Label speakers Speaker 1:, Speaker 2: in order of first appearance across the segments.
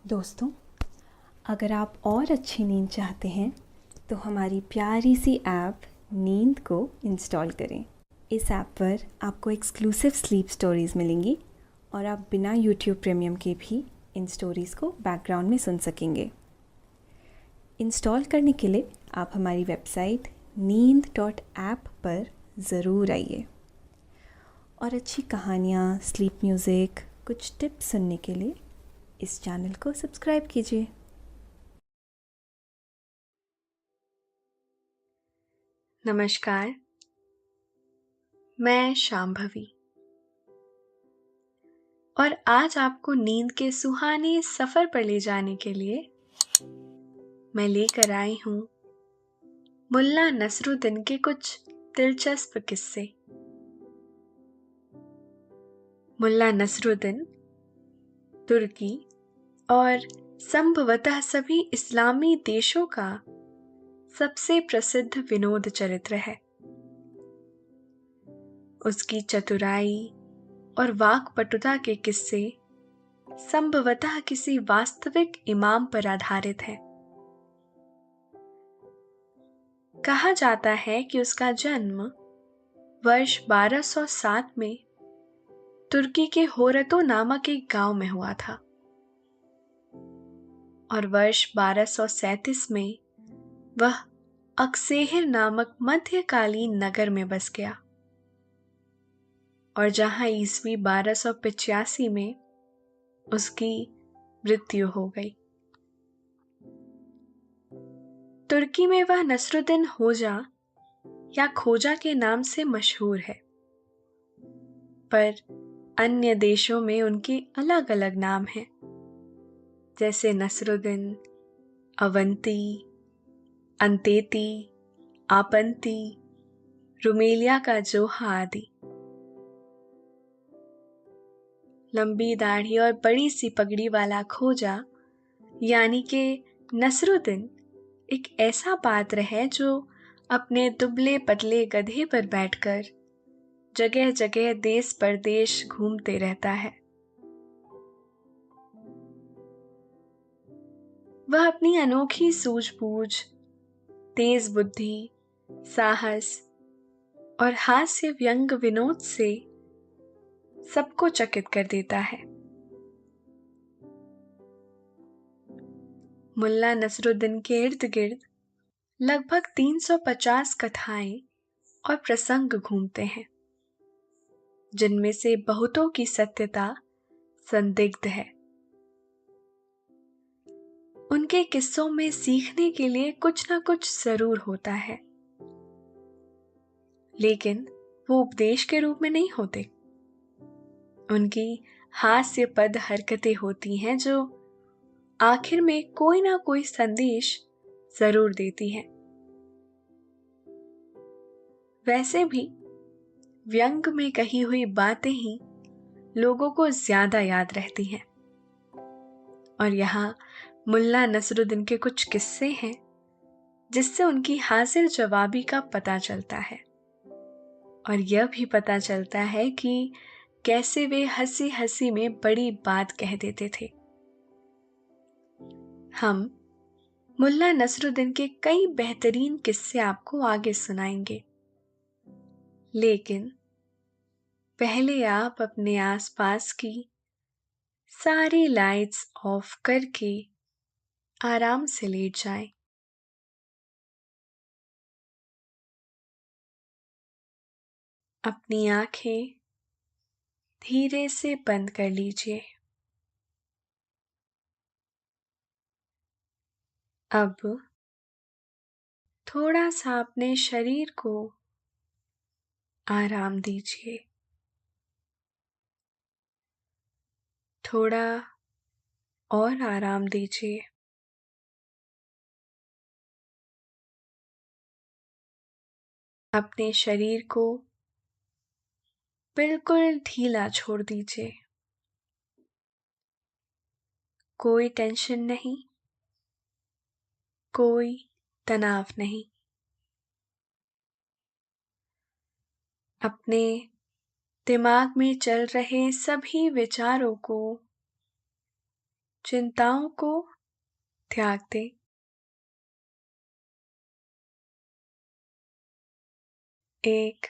Speaker 1: दोस्तों, अगर आप और अच्छी नींद चाहते हैं तो हमारी प्यारी सी ऐप नींद को इंस्टॉल करें। इस ऐप पर आपको एक्सक्लूसिव स्लीप स्टोरीज़ मिलेंगी और आप बिना यूट्यूब प्रीमियम के भी इन स्टोरीज़ को बैकग्राउंड में सुन सकेंगे। इंस्टॉल करने के लिए आप हमारी वेबसाइट नींद.ऐप पर ज़रूर आइए और अच्छी कहानियाँ, स्लीप म्यूज़िक, कुछ टिप्स सुनने के लिए इस चैनल को सब्सक्राइब कीजिए।
Speaker 2: नमस्कार, मैं शांभवी और आज आपको नींद के सुहाने सफर पर ले जाने के लिए मैं लेकर आई हूँ मुल्ला नसरुद्दीन के कुछ दिलचस्प किस्से। मुल्ला नसरुद्दीन तुर्की और संभवतः सभी इस्लामी देशों का सबसे प्रसिद्ध विनोद चरित्र है। उसकी चतुराई और वाक्पटुता के किस्से संभवतः किसी वास्तविक इमाम पर आधारित है। कहा जाता है कि उसका जन्म वर्ष 1207 में तुर्की के होरतो नामक एक गांव में हुआ था और वर्ष 1237 में वह अक्सेहिर नामक मध्यकालीन नगर में बस गया और जहां ईस्वी 1285 में उसकी मृत्यु हो गई। तुर्की में वह नसरुद्दीन होजा या खोजा के नाम से मशहूर है, पर अन्य देशों में उनके अलग अलग नाम हैं, जैसे नसरुद्दीन, अवंती, अंतेती, आपंती, रुमेलिया का जोहा आदि। लंबी दाढ़ी और बड़ी सी पगड़ी वाला खोजा यानी कि नसरुद्दीन एक ऐसा पात्र है जो अपने दुबले पतले गधे पर बैठकर जगह जगह देश परदेश घूमते रहता है। वह अपनी अनोखी सूझबूझ, तेज बुद्धि, साहस और हास्य व्यंग विनोद से सबको चकित कर देता है। मुल्ला नसरुद्दीन के इर्द गिर्द लगभग 350 कथाएं और प्रसंग घूमते हैं, जिनमें से बहुतों की सत्यता संदिग्ध है। उनके किस्सों में सीखने के लिए कुछ ना कुछ जरूर होता है, लेकिन वो उपदेश के रूप में नहीं होते। उनकी हास्यपद हरकतें होती हैं जो आखिर में कोई ना कोई संदेश जरूर देती हैं। वैसे भी व्यंग में कही हुई बातें ही लोगों को ज्यादा याद रहती हैं, और यहाँ मुल्ला नसरुद्दीन के कुछ किस्से हैं जिससे उनकी हाजिर जवाबी का पता चलता है और यह भी पता चलता है कि कैसे वे हंसी हंसी में बड़ी बात कह देते थे। हम मुल्ला नसरुद्दीन के कई बेहतरीन किस्से आपको आगे सुनाएंगे, लेकिन पहले आप अपने आसपास की सारी लाइट्स ऑफ करके आराम से लेट जाएं। अपनी आंखें धीरे से बंद कर लीजिए। अब थोड़ा सा अपने शरीर को आराम दीजिए। थोड़ा और आराम दीजिए। अपने शरीर को बिल्कुल ढीला छोड़ दीजिए। कोई टेंशन नहीं, कोई तनाव नहीं। अपने दिमाग में चल रहे सभी विचारों को चिंताओं को त्याग दें। एक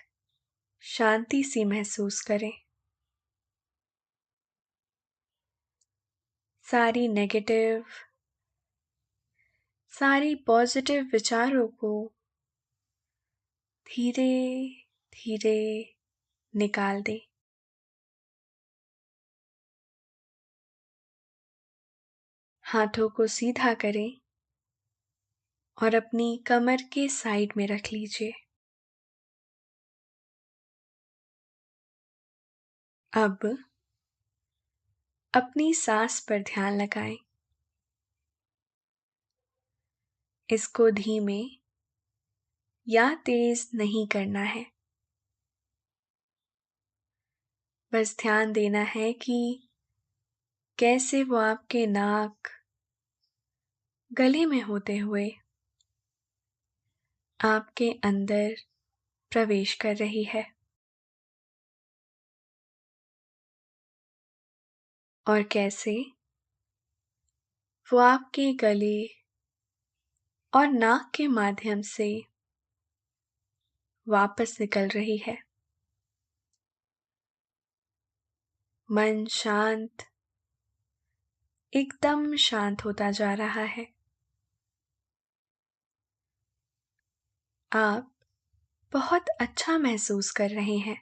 Speaker 2: शांति सी महसूस करें। सारी पॉजिटिव विचारों को धीरे धीरे निकाल दें। हाथों को सीधा करें और अपनी कमर के साइड में रख लीजिए। अब अपनी सांस पर ध्यान लगाएं। इसको धीमे या तेज नहीं करना है। बस ध्यान देना है कि कैसे वो आपके नाक, गले में होते हुए आपके अंदर प्रवेश कर रही है और कैसे वो आपके गले और नाक के माध्यम से वापस निकल रही है। मन शांत, एकदम शांत होता जा रहा है। आप बहुत अच्छा महसूस कर रहे हैं।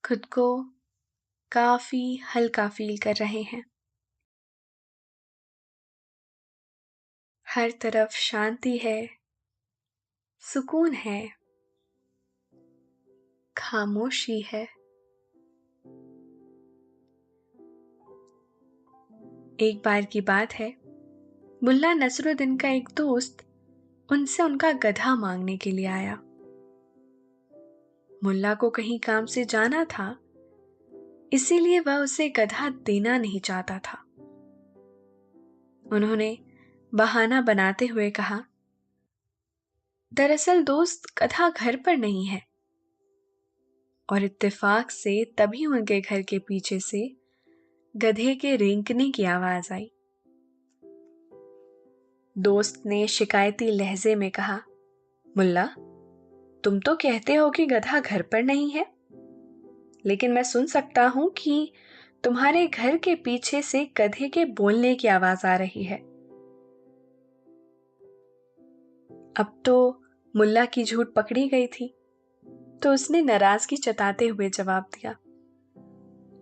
Speaker 2: खुद को काफी हल्का फील कर रहे हैं। हर तरफ शांति है, सुकून है, खामोशी है। एक बार की बात है, मुल्ला नसरुद्दीन का एक दोस्त उनसे उनका गधा मांगने के लिए आया। मुल्ला को कहीं काम से जाना था, इसीलिए वह उसे गधा देना नहीं चाहता था। उन्होंने बहाना बनाते हुए कहा, दरअसल दोस्त गधा घर पर नहीं है। और इत्तेफाक से तभी उनके घर के पीछे से गधे के रेंकने की आवाज आई। दोस्त ने शिकायती लहजे में कहा, मुल्ला, तुम तो कहते हो कि गधा घर पर नहीं है, लेकिन मैं सुन सकता हूं कि तुम्हारे घर के पीछे से गधे के बोलने की आवाज आ रही है। अब तो मुल्ला की झूठ पकड़ी गई थी, तो उसने नाराजगी जताते हुए जवाब दिया,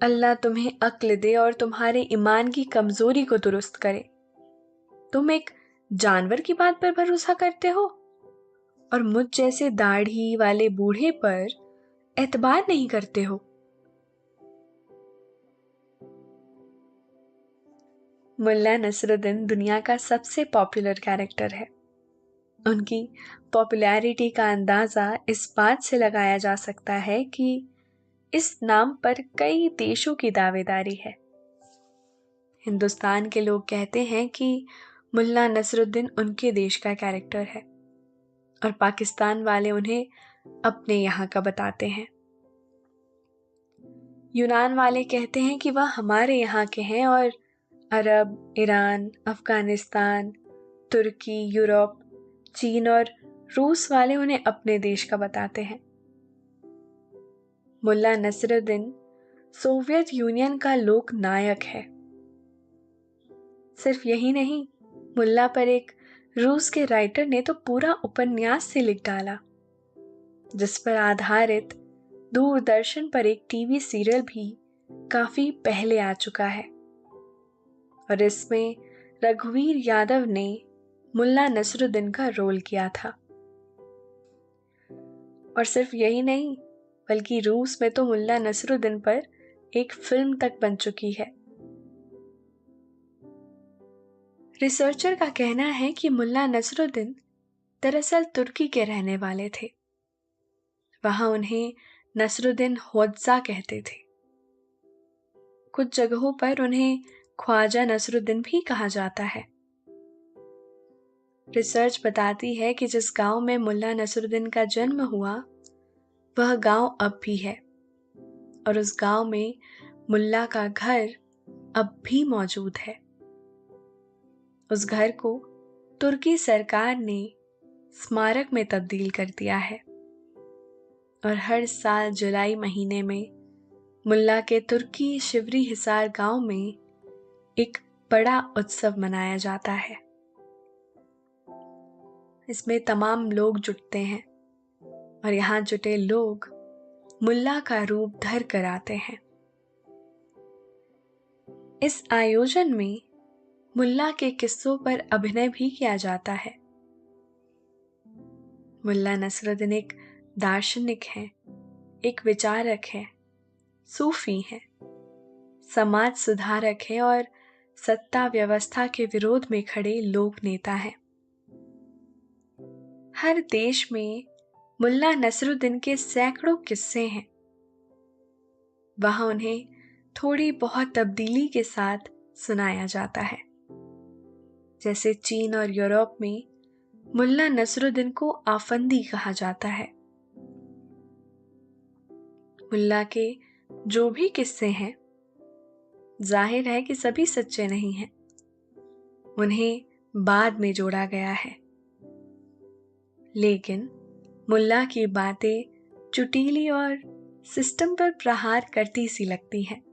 Speaker 2: अल्लाह तुम्हें अक्ल दे और तुम्हारे ईमान की कमजोरी को दुरुस्त करे। तुम एक जानवर की बात पर भरोसा करते हो और मुझ जैसे दाढ़ी वाले बूढ़े पर एतबार नहीं करते हो। मुल्ला नसरुद्दीन दुनिया का सबसे पॉपुलर कैरेक्टर है। उनकी पॉपुलैरिटी का अंदाजा इस बात से लगाया जा सकता है कि इस नाम पर कई देशों की दावेदारी है। हिंदुस्तान के लोग कहते हैं कि मुल्ला नसरुद्दीन उनके देश का कैरेक्टर है और पाकिस्तान वाले उन्हें अपने यहाँ का बताते हैं। यूनान वाले कहते हैं कि वह हमारे यहाँ के हैं और अरब, ईरान, अफगानिस्तान, तुर्की, यूरोप, चीन और रूस वाले उन्हें अपने देश का बताते हैं। मुल्ला नसरुद्दीन सोवियत यूनियन का लोक नायक है। सिर्फ यही नहीं, मुल्ला पर एक रूस के राइटर ने तो पूरा उपन्यास से लिख डाला, जिस पर आधारित दूरदर्शन पर एक टीवी सीरियल भी काफी पहले आ चुका है और इसमें रघुवीर यादव ने मुल्ला नसरुद्दीन का रोल किया था। और सिर्फ यही नहीं, बल्कि रूस में तो मुल्ला नसरुद्दीन पर एक फिल्म तक बन चुकी है। रिसर्चर का कहना है कि मुल्ला नसरुद्दीन दरअसल तुर्की के रहने वाले थे। वहां उन्हें नसरुद्दीन होज्जा कहते थे। कुछ जगहों पर उन्हें ख्वाजा नसरुद्दीन भी कहा जाता है। रिसर्च बताती है कि जिस गांव में मुल्ला नसरुद्दीन का जन्म हुआ, वह गांव अब भी है और उस गांव में मुल्ला का घर अब भी मौजूद है। उस घर को तुर्की सरकार ने स्मारक में तब्दील कर दिया है और हर साल जुलाई महीने में मुल्ला के तुर्की शिवरी हिसार गांव में एक बड़ा उत्सव मनाया जाता है। इसमें तमाम लोग जुटते हैं और यहाँ जुटे लोग मुल्ला का रूप धर कर आते हैं। इस आयोजन में मुल्ला के किस्सों पर अभिनय भी किया जाता है। मुल्ला नसरुद्दीन एक दार्शनिक हैं, एक विचारक हैं, सूफी हैं, समाज सुधारक हैं और सत्ता व्यवस्था के विरोध में खड़े लोक नेता हैं। हर देश में मुल्ला नसरुद्दीन के सैकड़ों किस्से हैं। वहां उन्हें थोड़ी बहुत तब्दीली के साथ सुनाया जाता है। जैसे चीन और यूरोप में मुल्ला नसरुद्दीन को आफंदी कहा जाता है। मुल्ला के जो भी किस्से हैं, जाहिर है कि सभी सच्चे नहीं हैं। उन्हें बाद में जोड़ा गया है, लेकिन मुल्ला की बातें चुटीली और सिस्टम पर प्रहार करती सी लगती हैं।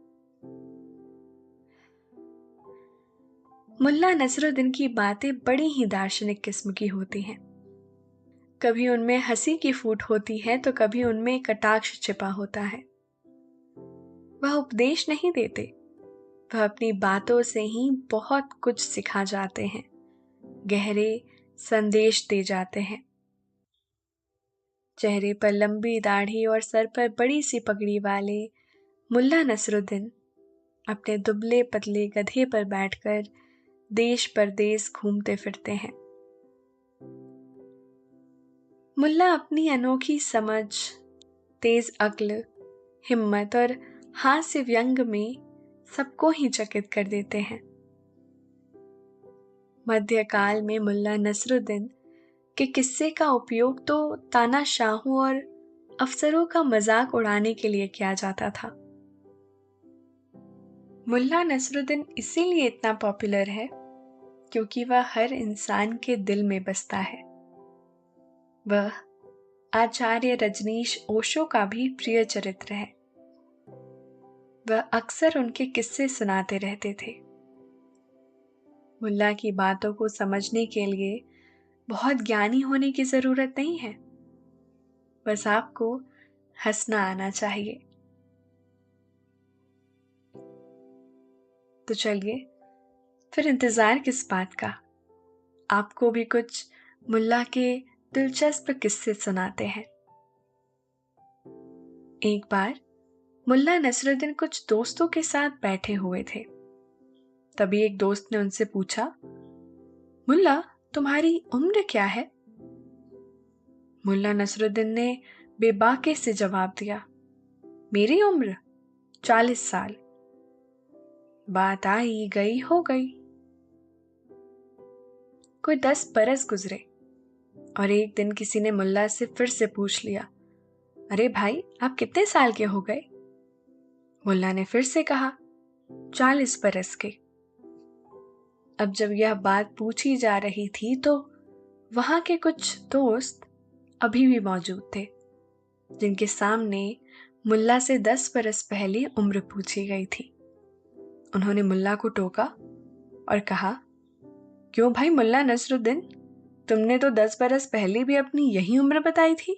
Speaker 2: मुल्ला नसरुद्दीन की बातें बड़ी ही दार्शनिक किस्म की होती हैं। कभी उनमें हंसी की फूट होती है तो कभी उनमें कटाक्ष छिपा होता है। वह उपदेश नहीं देते, वह अपनी बातों से ही बहुत कुछ सिखा जाते हैं, गहरे संदेश दे जाते हैं। चेहरे पर लंबी दाढ़ी और सर पर बड़ी सी पगड़ी वाले मुल्ला नसरुद्दीन अपने दुबले पतले गधे पर बैठकर देश परदेश घूमते फिरते हैं। मुल्ला अपनी अनोखी समझ, तेज अक्ल, हिम्मत और हास्य व्यंग में सबको ही चकित कर देते हैं। मध्यकाल में मुल्ला नसरुद्दीन के किस्से का उपयोग तो तानाशाहों और अफसरों का मजाक उड़ाने के लिए किया जाता था। मुल्ला नसरुद्दीन इसीलिए इतना पॉपुलर है क्योंकि वह हर इंसान के दिल में बसता है। वह आचार्य रजनीश ओशो का भी प्रिय चरित्र है। वह अक्सर उनके किस्से सुनाते रहते थे। मुल्ला की बातों को समझने के लिए बहुत ज्ञानी होने की जरूरत नहीं है, बस आपको हंसना आना चाहिए। तो चलिए फिर इंतजार किस बात का, आपको भी कुछ मुल्ला के दिलचस्प किस्से सुनाते हैं। एक बार मुल्ला नसरुद्दीन कुछ दोस्तों के साथ बैठे हुए थे। तभी एक दोस्त ने उनसे पूछा, मुल्ला तुम्हारी उम्र क्या है? मुल्ला नसरुद्दीन ने बेबाके से जवाब दिया, मेरी उम्र 40 साल। बात आई गई हो गई। कोई 10 बरस गुजरे और एक दिन किसी ने मुल्ला से फिर से पूछ लिया, अरे भाई आप कितने साल के हो गए? मुल्ला ने फिर से कहा, 40 बरस के। अब जब यह बात पूछी जा रही थी तो वहां के कुछ दोस्त अभी भी मौजूद थे, जिनके सामने मुल्ला से 10 बरस पहले उम्र पूछी गई थी। उन्होंने मुल्ला को टोका और कहा, क्यों भाई मुल्ला नसरुद्दीन, तुमने तो 10 बरस पहले भी अपनी यही उम्र बताई थी।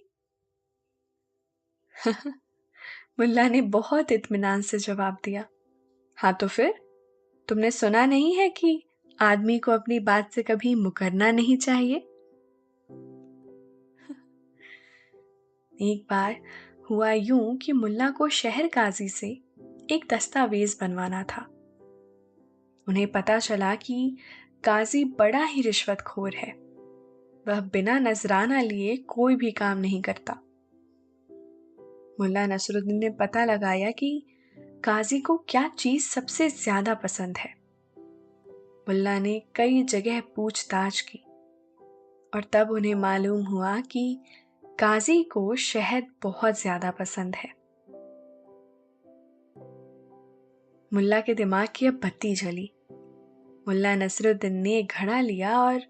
Speaker 2: मुल्ला ने बहुत इत्मीनान से जवाब दिया, हाँ तो फिर तुमने सुना नहीं है कि आदमी को अपनी बात से कभी मुकरना नहीं चाहिए। एक बार हुआ यूं कि मुल्ला को शहर काजी से एक दस्तावेज बनवाना था। उन्हें पता चला कि काजी बड़ा ही रिश्वतखोर है। वह बिना नजराना लिए कोई भी काम नहीं करता। मुल्ला नसरुद्दीन ने पता लगाया कि काजी को क्या चीज सबसे ज्यादा पसंद है। मुल्ला ने कई जगह पूछताछ की और तब उन्हें मालूम हुआ कि काजी को शहद बहुत ज्यादा पसंद है। मुल्ला के दिमाग की अब बत्ती जली। मुल्ला नसरुद्दीन ने एक घड़ा लिया और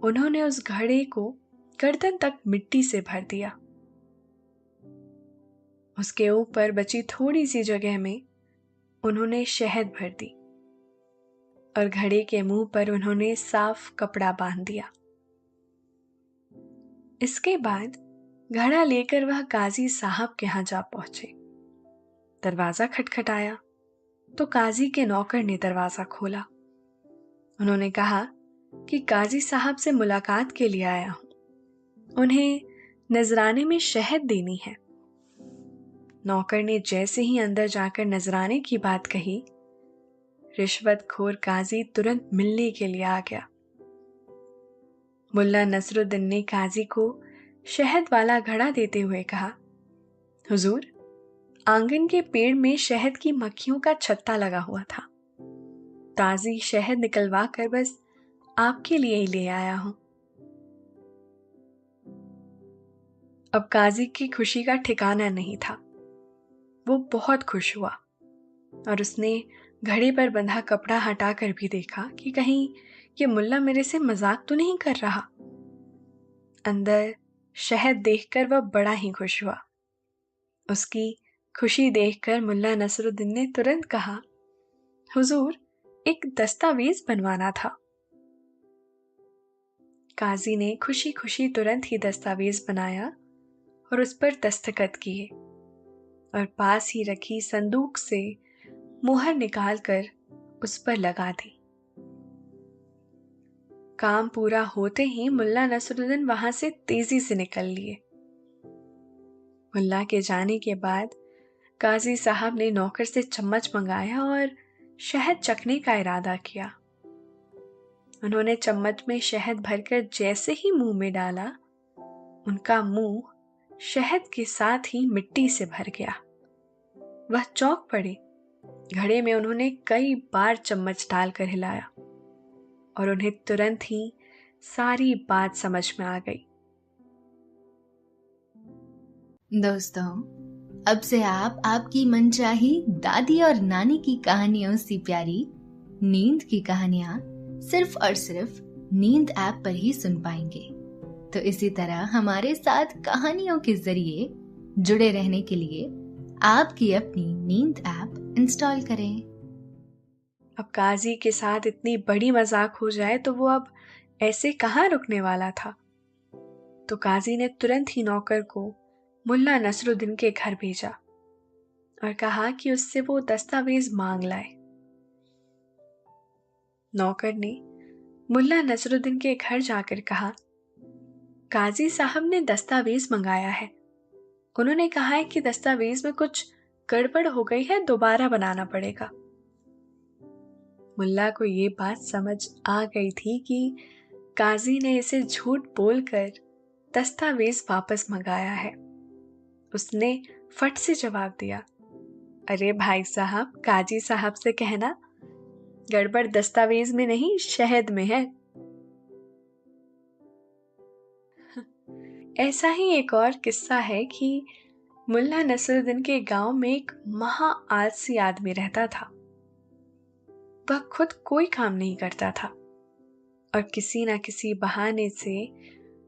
Speaker 2: उन्होंने उस घड़े को गर्दन तक मिट्टी से भर दिया। उसके ऊपर बची थोड़ी सी जगह में उन्होंने शहद भर दी और घड़े के मुंह पर उन्होंने साफ कपड़ा बांध दिया। इसके बाद घड़ा लेकर वह काजी साहब के यहां जा पहुंचे। दरवाजा खटखटाया तो काजी के नौकर ने दरवाजा खोला। उन्होंने कहा कि काजी साहब से मुलाकात के लिए आया हूं, उन्हें नजराने में शहद देनी है। नौकर ने जैसे ही अंदर जाकर नजराने की बात कही, रिश्वतखोर काजी तुरंत मिलने के लिए आ गया। मुल्ला नसरुद्दीन ने काजी को शहद वाला घड़ा देते हुए कहा, हुजूर, आंगन के पेड़ में शहद की मक्खियों का छत्ता लगा हुआ था। ताजी शहद निकलवा कर बस आपके लिए ही ले आया हूं। अब काजी की खुशी का ठिकाना नहीं था। वो बहुत खुश हुआ और उसने घड़े पर बंधा कपड़ा हटाकर भी देखा कि कहीं ये मुल्ला मेरे से मजाक तो नहीं कर रहा। अंदर शहद देखकर वह बड़ा ही खुश हुआ। उसकी खुशी देखकर मुल्ला नसरुद्दीन ने तुरंत कहा, हुजूर, एक दस्तावेज बनवाना था। काजी ने खुशी खुशी तुरंत ही दस्तावेज बनाया और उस पर दस्तखत किए और पास ही रखी संदूक से मुहर निकालकर उस पर लगा दी। काम पूरा होते ही मुल्ला नसरुद्दीन वहां से तेजी से निकल लिए। मुल्ला के जाने के बाद काजी साहब ने नौकर से चम्मच मंगाया और शहद चखने का इरादा किया। उन्होंने चम्मच में शहद भरकर जैसे ही मुंह में डाला, उनका मुंह शहद के साथ ही मिट्टी से भर गया। वह चौंक पड़े। घड़े में उन्होंने कई बार चम्मच डालकर हिलाया और उन्हें तुरंत ही सारी बात समझ में आ गई।
Speaker 3: दोस्तों, अब से आप आपकी मनचाही दादी और नानी की कहानियों से प्यारी नींद की कहानियां सिर्फ और सिर्फ नींद ऐप पर ही सुन पाएंगे। तो इसी तरह हमारे साथ कहानियों के जरिए जुड़े रहने के लिए आपकी अपनी नींद ऐप इंस्टॉल करें।
Speaker 2: अब काजी के साथ इतनी बड़ी मजाक हो जाए तो वो अब ऐसे कहाँ रुकने वाला था। तो काजी ने तुरंत ही नौकर को मुल्ला नसरुद्दीन के घर भेजा और कहा कि उससे वो दस्तावेज मांग लाए। नौकर ने मुल्ला नसरुद्दीन के घर जाकर कहा, काजी साहब ने दस्तावेज मंगाया है। उन्होंने कहा है कि दस्तावेज में कुछ गड़बड़ हो गई है, दोबारा बनाना पड़ेगा। मुल्ला को ये बात समझ आ गई थी कि काजी ने इसे झूठ बोलकर दस्तावेज वापस मंगाया है। उसने फट से जवाब दिया, अरे भाई साहब, काजी साहब से कहना गड़बड़ दस्तावेज में नहीं, शहद में है। ऐसा ही एक और किस्सा है कि मुल्ला नसरुद्दीन के गांव में एक महा आलसी आदमी रहता था। वह खुद कोई काम नहीं करता था और किसी न किसी बहाने से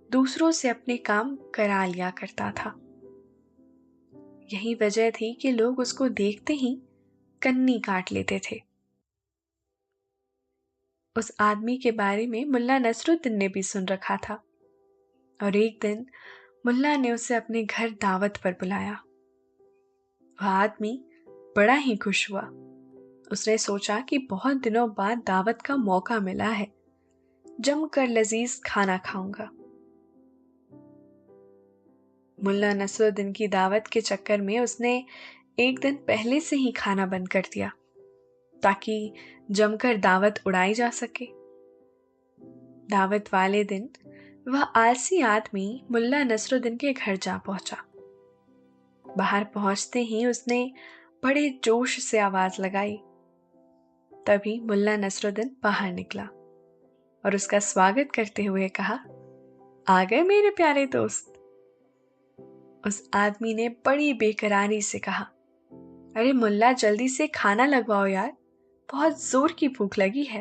Speaker 2: दूसरों से अपने काम करा लिया करता था। यही वजह थी कि लोग उसको देखते ही कन्नी काट लेते थे। उस आदमी के बारे में मुल्ला नसरुद्दीन ने भी सुन रखा था और एक दिन मुल्ला ने उसे अपने घर दावत पर बुलाया। वह आदमी बड़ा ही खुश हुआ। उसने सोचा कि बहुत दिनों बाद दावत का मौका मिला है, जमकर लजीज खाना खाऊंगा। मुल्ला नसरुद्दीन की दावत के चक्कर में उसने एक दिन पहले से ही खाना बंद कर दिया ताकि जमकर दावत उड़ाई जा सके। दावत वाले दिन वह आलसी आदमी मुल्ला नसरुद्दीन के घर जा पहुंचा। बाहर पहुंचते ही उसने बड़े जोश से आवाज लगाई। तभी मुल्ला नसरुद्दीन बाहर निकला और उसका स्वागत करते हुए कहा, आ गए मेरे प्यारे दोस्त। उस आदमी ने बड़ी बेकरारी से कहा, अरे मुल्ला, जल्दी से खाना लगवाओ यार, बहुत जोर की भूख लगी है।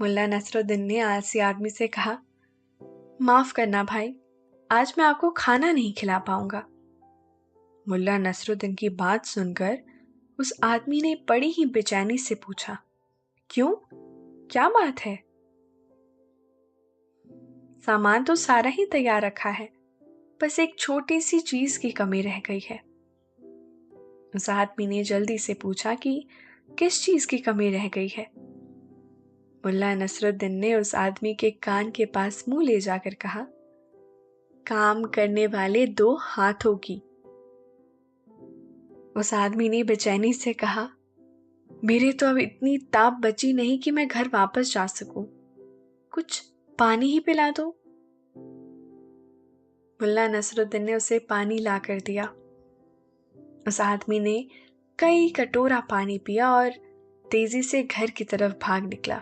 Speaker 2: मुल्ला नसरुद्दीन ने आलसी आदमी से कहा, माफ करना भाई, आज मैं आपको खाना नहीं खिला पाऊंगा। मुल्ला नसरुद्दीन की बात सुनकर उस आदमी ने बड़ी ही बेचैनी से पूछा, क्यों, क्या बात है? सामान तो सारा ही तैयार रखा है, बस एक छोटी सी चीज की कमी रह गई है। उस आदमी ने जल्दी से पूछा कि किस चीज की कमी रह गई है। मुल्ला नसरुद्दीन ने उस आदमी के कान के पास मुंह ले जाकर कहा, काम करने वाले 2 हाथों की। उस आदमी ने बेचैनी से कहा, मेरे तो अब इतनी ताप बची नहीं कि मैं घर वापस जा सकूं, कुछ पानी ही पिला दो। मुल्ला नसरुद्दीन ने उसे पानी ला कर दिया। उस आदमी ने कई कटोरा पानी पिया और तेजी से घर की तरफ भाग निकला,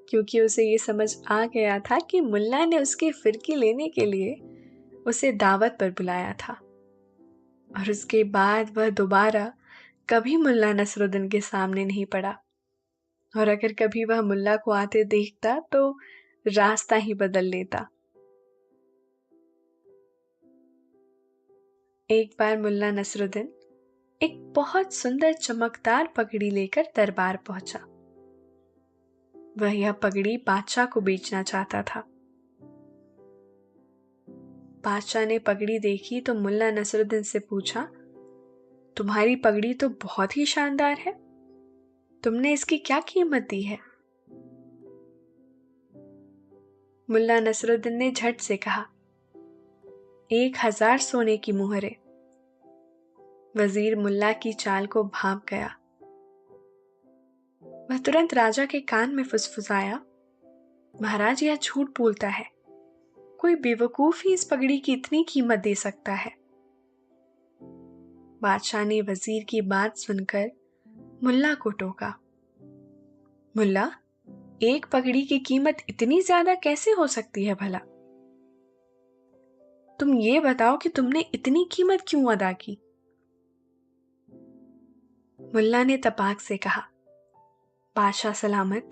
Speaker 2: क्योंकि उसे ये समझ आ गया था कि मुल्ला ने उसकी फिरकी लेने के लिए उसे दावत पर बुलाया था, और उसके बाद वह दोबारा कभी मुल्ला नसरुद्दीन के सामने नहीं पड़ा, और अगर कभी वह मुल्ला को आते देखता तो रास्ता ही बदल लेता। एक बार मुल्ला नसरुद्दीन एक बहुत सुंदर चमकदार पगड़ी लेकर दरबार पहुंचा। वह यह पगड़ी बादशाह को बेचना चाहता था। बादशाह ने पगड़ी देखी तो मुल्ला नसरुद्दीन से पूछा, तुम्हारी पगड़ी तो बहुत ही शानदार है, तुमने इसकी क्या कीमत दी है? मुल्ला नसरुद्दीन ने झट से कहा, 1000 सोने की मुहरें। वजीर मुल्ला की चाल को भांप गया। वह तुरंत राजा के कान में फुसफुसाया, महाराज, यह झूठ बोलता है, कोई बेवकूफ ही इस पगड़ी की इतनी कीमत दे सकता है। बादशाह ने वजीर की बात सुनकर मुल्ला को टोका, मुल्ला, एक पगड़ी की कीमत इतनी ज्यादा कैसे हो सकती है भला? तुम ये बताओ कि तुमने इतनी कीमत क्यों अदा की? मुल्ला ने तपाक से कहा, बादशाह सलामत,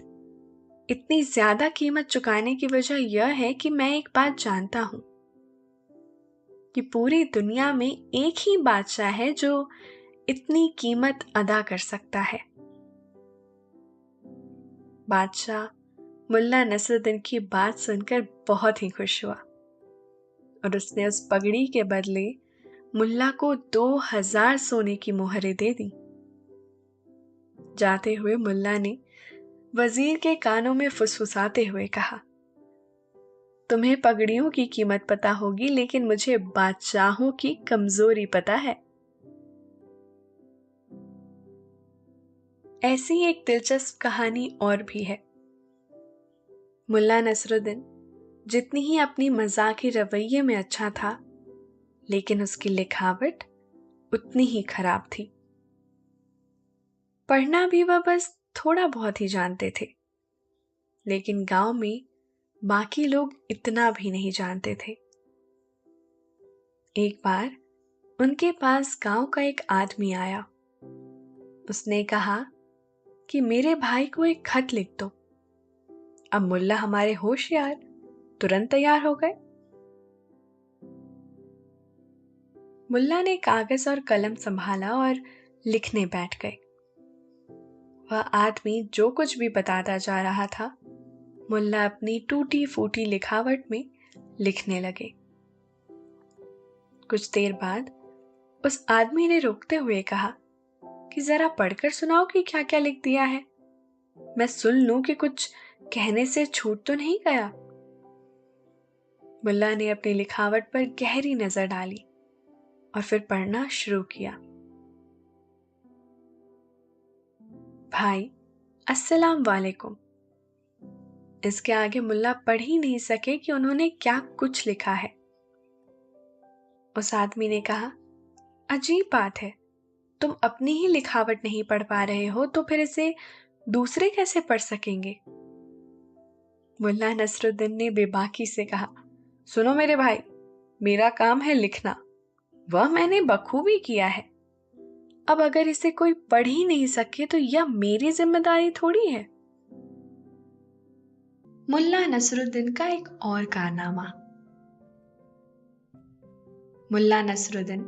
Speaker 2: इतनी ज्यादा कीमत चुकाने की वजह यह है कि मैं एक बात जानता हूं कि पूरी दुनिया में एक ही बादशाह है जो इतनी कीमत अदा कर सकता है। बादशाह मुल्ला नसरुद्दीन की बात सुनकर बहुत ही खुश हुआ, और उसने उस पगड़ी के बदले मुल्ला को 2000 सोने की मोहरें दे दी। जाते हुए मुल्ला ने वजीर के कानों में फुसफुसाते हुए कहा, तुम्हें पगड़ियों की कीमत पता होगी, लेकिन मुझे बादशाहों की कमजोरी पता है। ऐसी एक दिलचस्प कहानी और भी है। मुल्ला नसरुद्दीन जितनी ही अपनी मजाकी रवैये में अच्छा था, लेकिन उसकी लिखावट उतनी ही खराब थी। पढ़ना भी वह बस थोड़ा बहुत ही जानते थे, लेकिन गांव में बाकी लोग इतना भी नहीं जानते थे। एक बार उनके पास गांव का एक आदमी आया। उसने कहा कि मेरे भाई को एक खत लिख दो। अब मुल्ला हमारे होशियार तुरंत तैयार हो गए। मुल्ला ने कागज और कलम संभाला और लिखने बैठ गए। वह आदमी जो कुछ भी बताता जा रहा था, मुल्ला अपनी टूटी फूटी लिखावट में लिखने लगे। कुछ देर बाद उस आदमी ने रोकते हुए कहा कि जरा पढ़कर सुनाओ कि क्या क्या लिख दिया है, मैं सुन लूं कि कुछ कहने से छूट तो नहीं गया। मुल्ला ने अपनी लिखावट पर गहरी नजर डाली और फिर पढ़ना शुरू किया। भाई, अस्सलाम वालेकुम। इसके आगे मुल्ला पढ़ ही नहीं सके कि उन्होंने क्या कुछ लिखा है। उस आदमी ने कहा, अजीब बात है, तुम अपनी ही लिखावट नहीं पढ़ पा रहे हो तो फिर इसे दूसरे कैसे पढ़ सकेंगे? मुल्ला नसरुद्दीन ने बेबाकी से कहा, सुनो मेरे भाई, मेरा काम है लिखना, वह मैंने बखूबी किया है। अब अगर इसे कोई पढ़ ही नहीं सके तो यह मेरी जिम्मेदारी थोड़ी है। मुल्ला नसरुद्दीन का एक और कारनामा। मुल्ला नसरुद्दीन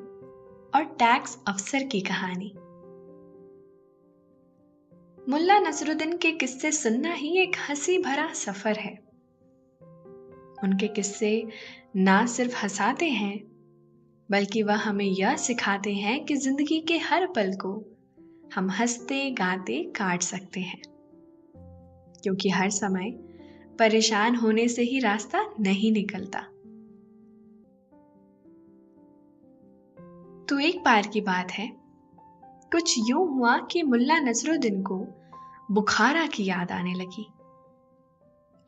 Speaker 2: और टैक्स अफसर की कहानी। मुल्ला नसरुद्दीन के किस्से सुनना ही एक हंसी भरा सफर है। उनके किस्से ना सिर्फ हंसाते हैं, बल्कि वह हमें यह सिखाते हैं कि जिंदगी के हर पल को हम हंसते गाते काट सकते हैं, क्योंकि हर समय परेशान होने से ही रास्ता नहीं निकलता। तो एक बार की बात है, कुछ यूं हुआ कि मुल्ला नसरुद्दीन को बुखारा की याद आने लगी।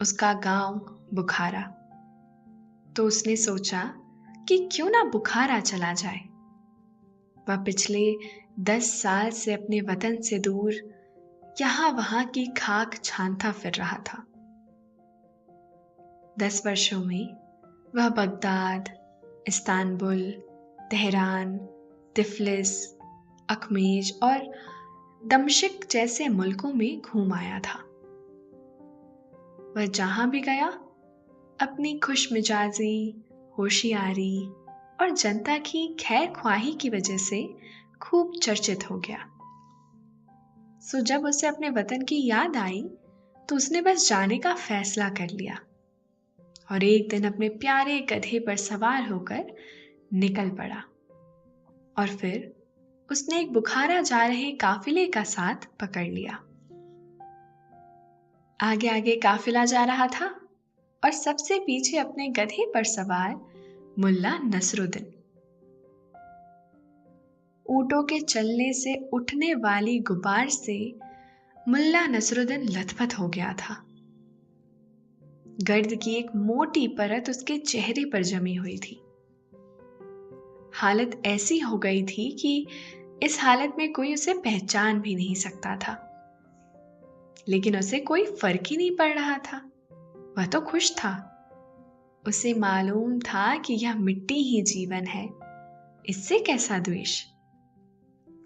Speaker 2: उसका गांव बुखारा। तो उसने सोचा कि क्यों ना बुखारा चला जाए। वह पिछले 10 साल से अपने वतन से दूर यहां वहां की खाक छानता फिर रहा था। 10 वर्षों में वह बगदाद, इस्तांबुल, तेहरान, तिफलिस, अखमेज और दमश्क जैसे मुल्कों में घूम आया था। वह जहां भी गया अपनी खुशमिजाजी, होशियारी और जनता की खैर ख्वाही की वजह से खूब चर्चित हो गया। सो जब उसे अपने वतन की याद आई तो उसने बस जाने का फैसला कर लिया और एक दिन अपने प्यारे गधे पर सवार होकर निकल पड़ा। और फिर उसने एक बुखारा जा रहे काफिले का साथ पकड़ लिया। आगे आगे काफिला जा रहा था और सबसे पीछे अपने गधे पर सवार मुल्ला नसरुद्दीन। ऊंटों के चलने से उठने वाली गुबार से मुल्ला नसरुद्दीन लथपथ हो गया था। गर्द की एक मोटी परत उसके चेहरे पर जमी हुई थी। हालत ऐसी हो गई थी कि इस हालत में कोई उसे पहचान भी नहीं सकता था। लेकिन उसे कोई फर्क ही नहीं पड़ रहा था। वह तो खुश था। उसे मालूम था कि यह मिट्टी ही जीवन है, इससे कैसा द्वेष।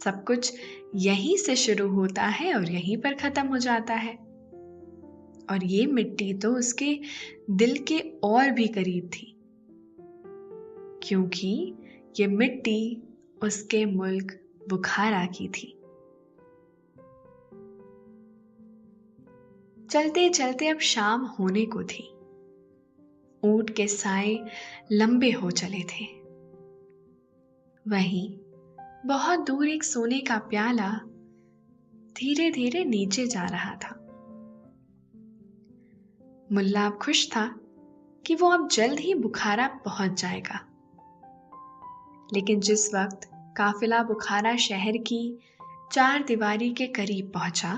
Speaker 2: सब कुछ यहीं से शुरू होता है और यहीं पर खत्म हो जाता है। और ये मिट्टी तो उसके दिल के और भी करीब थी, क्योंकि ये मिट्टी उसके मुल्क बुखारा की थी। चलते चलते अब शाम होने को थी। ऊंट के साए लंबे हो चले थे। वहीं बहुत दूर एक सोने का प्याला धीरे धीरे नीचे जा रहा था। मुल्ला अब खुश था कि वो अब जल्द ही बुखारा पहुंच जाएगा। लेकिन जिस वक्त काफिला बुखारा शहर की 4 दीवारी के करीब पहुंचा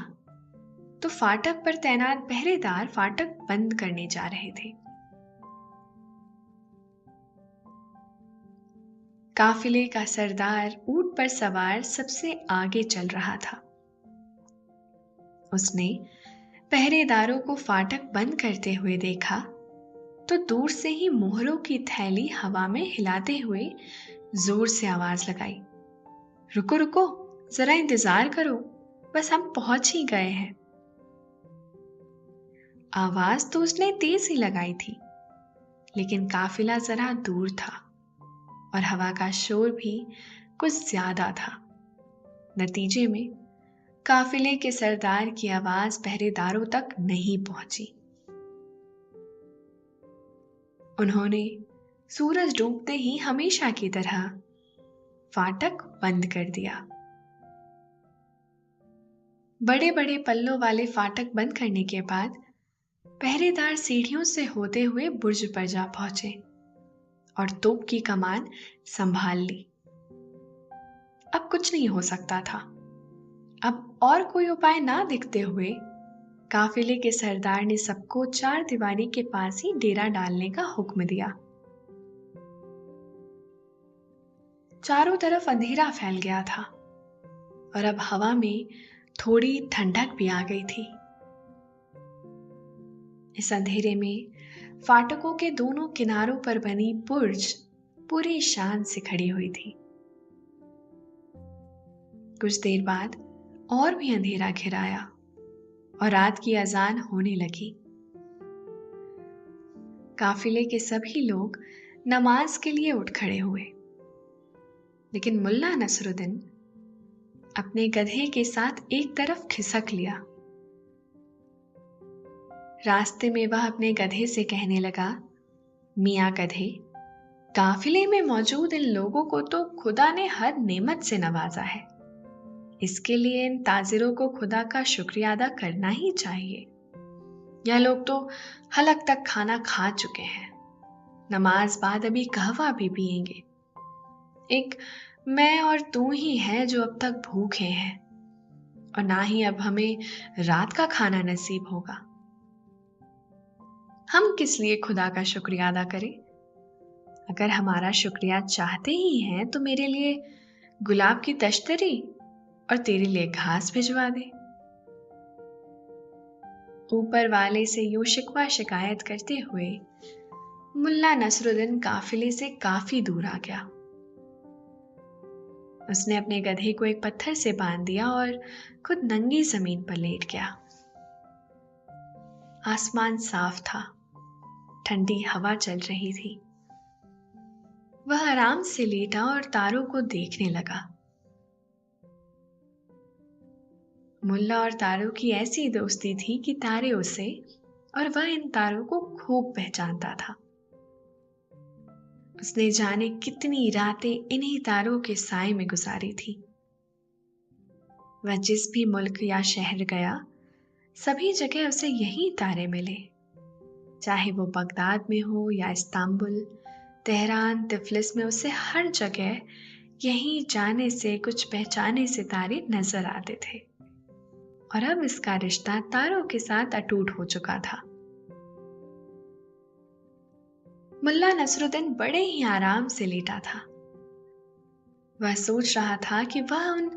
Speaker 2: तो फाटक पर तैनात पहरेदार फाटक बंद करने जा रहे थे। काफिले का सरदार ऊंट पर सवार सबसे आगे चल रहा था। उसने पहरेदारों को फाटक बंद करते हुए देखा तो दूर से ही मोहरों की थैली हवा में हिलाते हुए जोर से आवाज लगाई, रुको रुको, जरा इंतजार करो, बस हम पहुंच ही गए हैं। आवाज तो उसने तेज ही लगाई थी, लेकिन काफिला जरा दूर था और हवा का शोर भी कुछ ज्यादा था। नतीजे में काफिले के सरदार की आवाज पहरेदारों तक नहीं पहुंची। उन्होंने सूरज डूबते ही हमेशा की तरह फाटक बंद कर दिया। बड़े बड़े पल्लों वाले फाटक बंद करने के बाद पहरेदार सीढ़ियों से होते हुए बुर्ज पर जा पहुंचे और तोप की कमान संभाल ली। अब कुछ नहीं हो सकता था। अब और कोई उपाय ना दिखते हुए काफिले के सरदार ने सबको 4 दीवारी के पास ही डेरा डालने का हुक्म दिया। चारों तरफ अंधेरा फैल गया था और अब हवा में थोड़ी ठंडक भी आ गई थी। इस अंधेरे में फाटकों के दोनों किनारों पर बनी बुर्ज पूरी शान से खड़ी हुई थी। कुछ देर बाद और भी अंधेरा घिर आया और रात की अजान होने लगी। काफिले के सभी लोग नमाज के लिए उठ खड़े हुए, लेकिन मुल्ला नसरुद्दीन अपने गधे के साथ एक तरफ खिसक लिया। रास्ते में वह अपने गधे से कहने लगा, मियाँ गधे, काफिले में मौजूद इन लोगों को तो खुदा ने हर नेमत से नवाजा है। इसके लिए इन ताजिरों को खुदा का शुक्रिया अदा करना ही चाहिए। यह लोग तो हलक तक खाना खा चुके हैं, नमाज बाद अभी कहवा भी पिएंगे। एक मैं और तू ही है जो अब तक भूखे हैं, और ना ही अब हमें रात का खाना नसीब होगा। हम किस लिए खुदा का शुक्रिया अदा करें? अगर हमारा शुक्रिया चाहते ही हैं तो मेरे लिए गुलाब की तश्तरी और तेरे लिए घास भिजवा दे। ऊपर वाले से यूं शिकवा शिकायत करते हुए मुल्ला नसरुद्दीन काफिले से काफी दूर आ गया। उसने अपने गधे को एक पत्थर से बांध दिया और खुद नंगी जमीन पर लेट गया। आसमान साफ था, ठंडी हवा चल रही थी। वह आराम से लेटा और तारों को देखने लगा। मुल्ला और तारों की ऐसी दोस्ती थी कि तारे उसे और वह इन तारों को खूब पहचानता था। उसने जाने कितनी रातें इन्हीं तारों के साए में गुजारी थी। वह जिस भी मुल्क या शहर गया, सभी जगह उसे यही तारे मिले, चाहे वो बगदाद में हो या इस्तांबुल, तेहरान, तिफलिस में उसे हर जगह यही जाने से कुछ पहचाने से तारे नजर आते थे। और अब इसका रिश्ता तारों के साथ अटूट हो चुका था। मुल्ला नसरुद्दीन बड़े ही आराम से लेटा था। वह सोच रहा था कि वह उन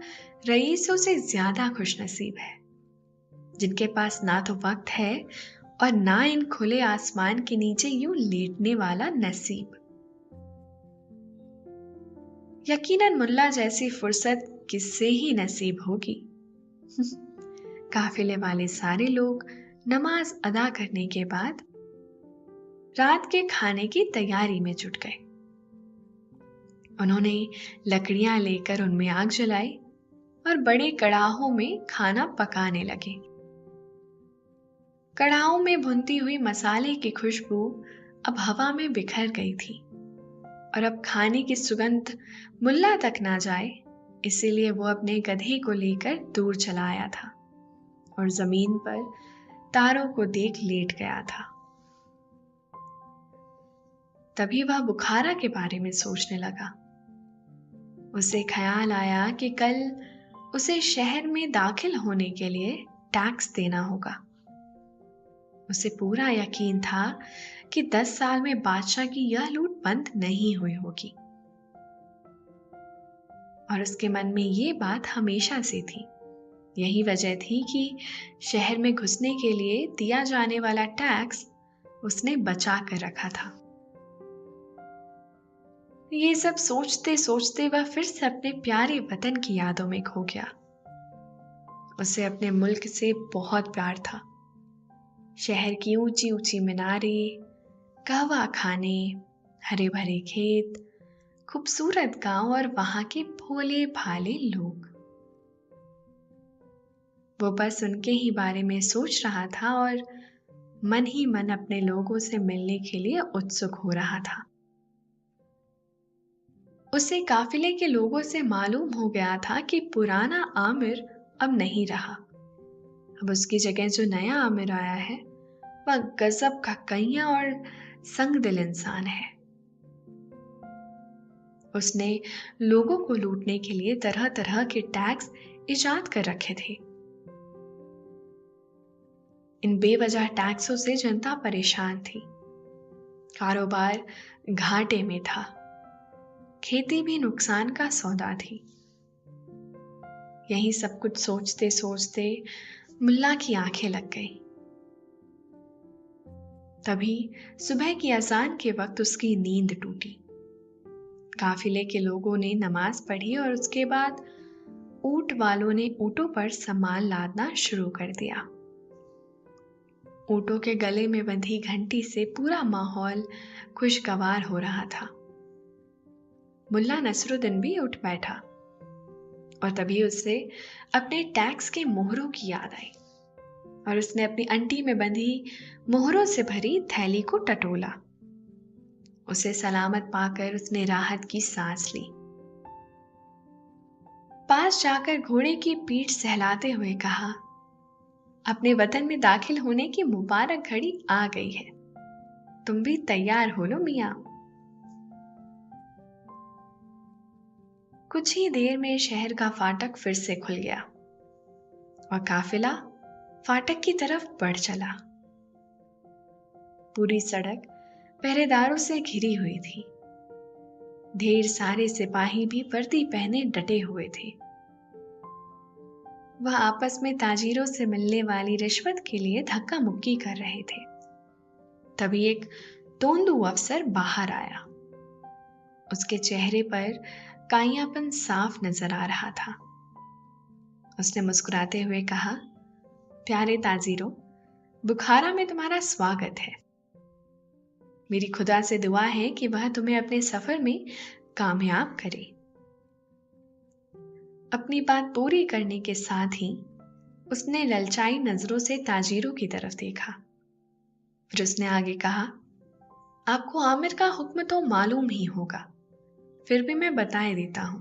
Speaker 2: रईसों से ज्यादा खुशनसीब है, जिनके पास ना तो वक्त है और ना इन खुले आसमान के नीचे यूं लेटने वाला नसीब। यकीनन मुल्ला जैसी फुर्सत किससे ही नसीब होगी। काफिले वाले सारे लोग नमाज अदा करने के बाद रात के खाने की तैयारी में जुट गए। उन्होंने लकड़ियां लेकर उनमें आग जलाई और बड़े कड़ाहों में खाना पकाने लगे। कड़ाहों में भुनती हुई मसाले की खुशबू अब हवा में बिखर गई थी, और अब खाने की सुगंध मुल्ला तक ना जाए, इसीलिए वो अपने गधे को लेकर दूर चला आया था और जमीन पर तारों को देख लेट गया था। तभी वह बुखारा के बारे में सोचने लगा। उसे ख्याल आया कि कल उसे शहर में दाखिल होने के लिए टैक्स देना होगा। उसे पूरा यकीन था कि 10 साल में बादशाह की यह लूट बंद नहीं हुई होगी, और उसके मन में ये बात हमेशा से थी। यही वजह थी कि शहर में घुसने के लिए दिया जाने वाला टैक्स उसने बचा कर रखा था। ये सब सोचते सोचते वह फिर से अपने प्यारे वतन की यादों में खो गया। उसे अपने मुल्क से बहुत प्यार था। शहर की ऊंची ऊंची मीनारें, कहवा खाने, हरे भरे खेत, खूबसूरत गांव और वहां के भोले भाले लोग। वो बस उनके ही बारे में सोच रहा था और मन ही मन अपने लोगों से मिलने के लिए उत्सुक हो रहा था। उसे काफिले के लोगों से मालूम हो गया था कि पुराना आमिर अब नहीं रहा। अब उसकी जगह जो नया आमिर आया है वह गजब का कईया और संगदिल इंसान है। उसने लोगों को लूटने के लिए तरह तरह के टैक्स इजाद कर रखे थे। इन बेवजह टैक्सों से जनता परेशान थी। कारोबार घाटे में था। खेती भी नुकसान का सौदा थी। यही सब कुछ सोचते सोचते मुल्ला की आंखें लग गई। तभी सुबह की अजान के वक्त उसकी नींद टूटी। काफिले के लोगों ने नमाज पढ़ी और उसके बाद ऊंट वालों ने ऊंटों पर सामान लादना शुरू कर दिया। ऊंटों के गले में बंधी घंटी से पूरा माहौल खुशगवार हो रहा था। मुल्ला नसरुद्दीन भी उठ बैठा और तभी उसे अपने टैक्स के मोहरों की याद आई और उसने अपनी अंटी में बंधी मोहरों से भरी थैली को टटोला। उसे सलामत पाकर उसने राहत की सांस ली। पास जाकर घोड़े की पीठ सहलाते हुए कहा, अपने वतन में दाखिल होने की मुबारक घड़ी आ गई है, तुम भी तैयार हो लो मियां। कुछ ही देर में शहर का फाटक फिर से खुल गया और काफिला फाटक की तरफ बढ़ चला। पूरी सड़क पहरेदारों से घिरी हुई थी। ढेर सारे सिपाही भी वर्दी पहने डटे हुए थे। वह आपस में ताजीरों से मिलने वाली रिश्वत के लिए धक्का मुक्की कर रहे थे। तभी एक तोंदू अफसर बाहर आया। उसके चेहरे पर काइयापन साफ नजर आ रहा था। उसने मुस्कुराते हुए कहा, प्यारे ताजीरों, बुखारा में तुम्हारा स्वागत है। मेरी खुदा से दुआ है कि वह तुम्हें अपने सफर में कामयाब करे। अपनी बात पूरी करने के साथ ही उसने ललचाई नजरों से ताजीरों की तरफ देखा। फिर उसने आगे कहा, आपको आमिर का हुक्म तो मालूम ही होगा, फिर भी मैं बताए देता हूं।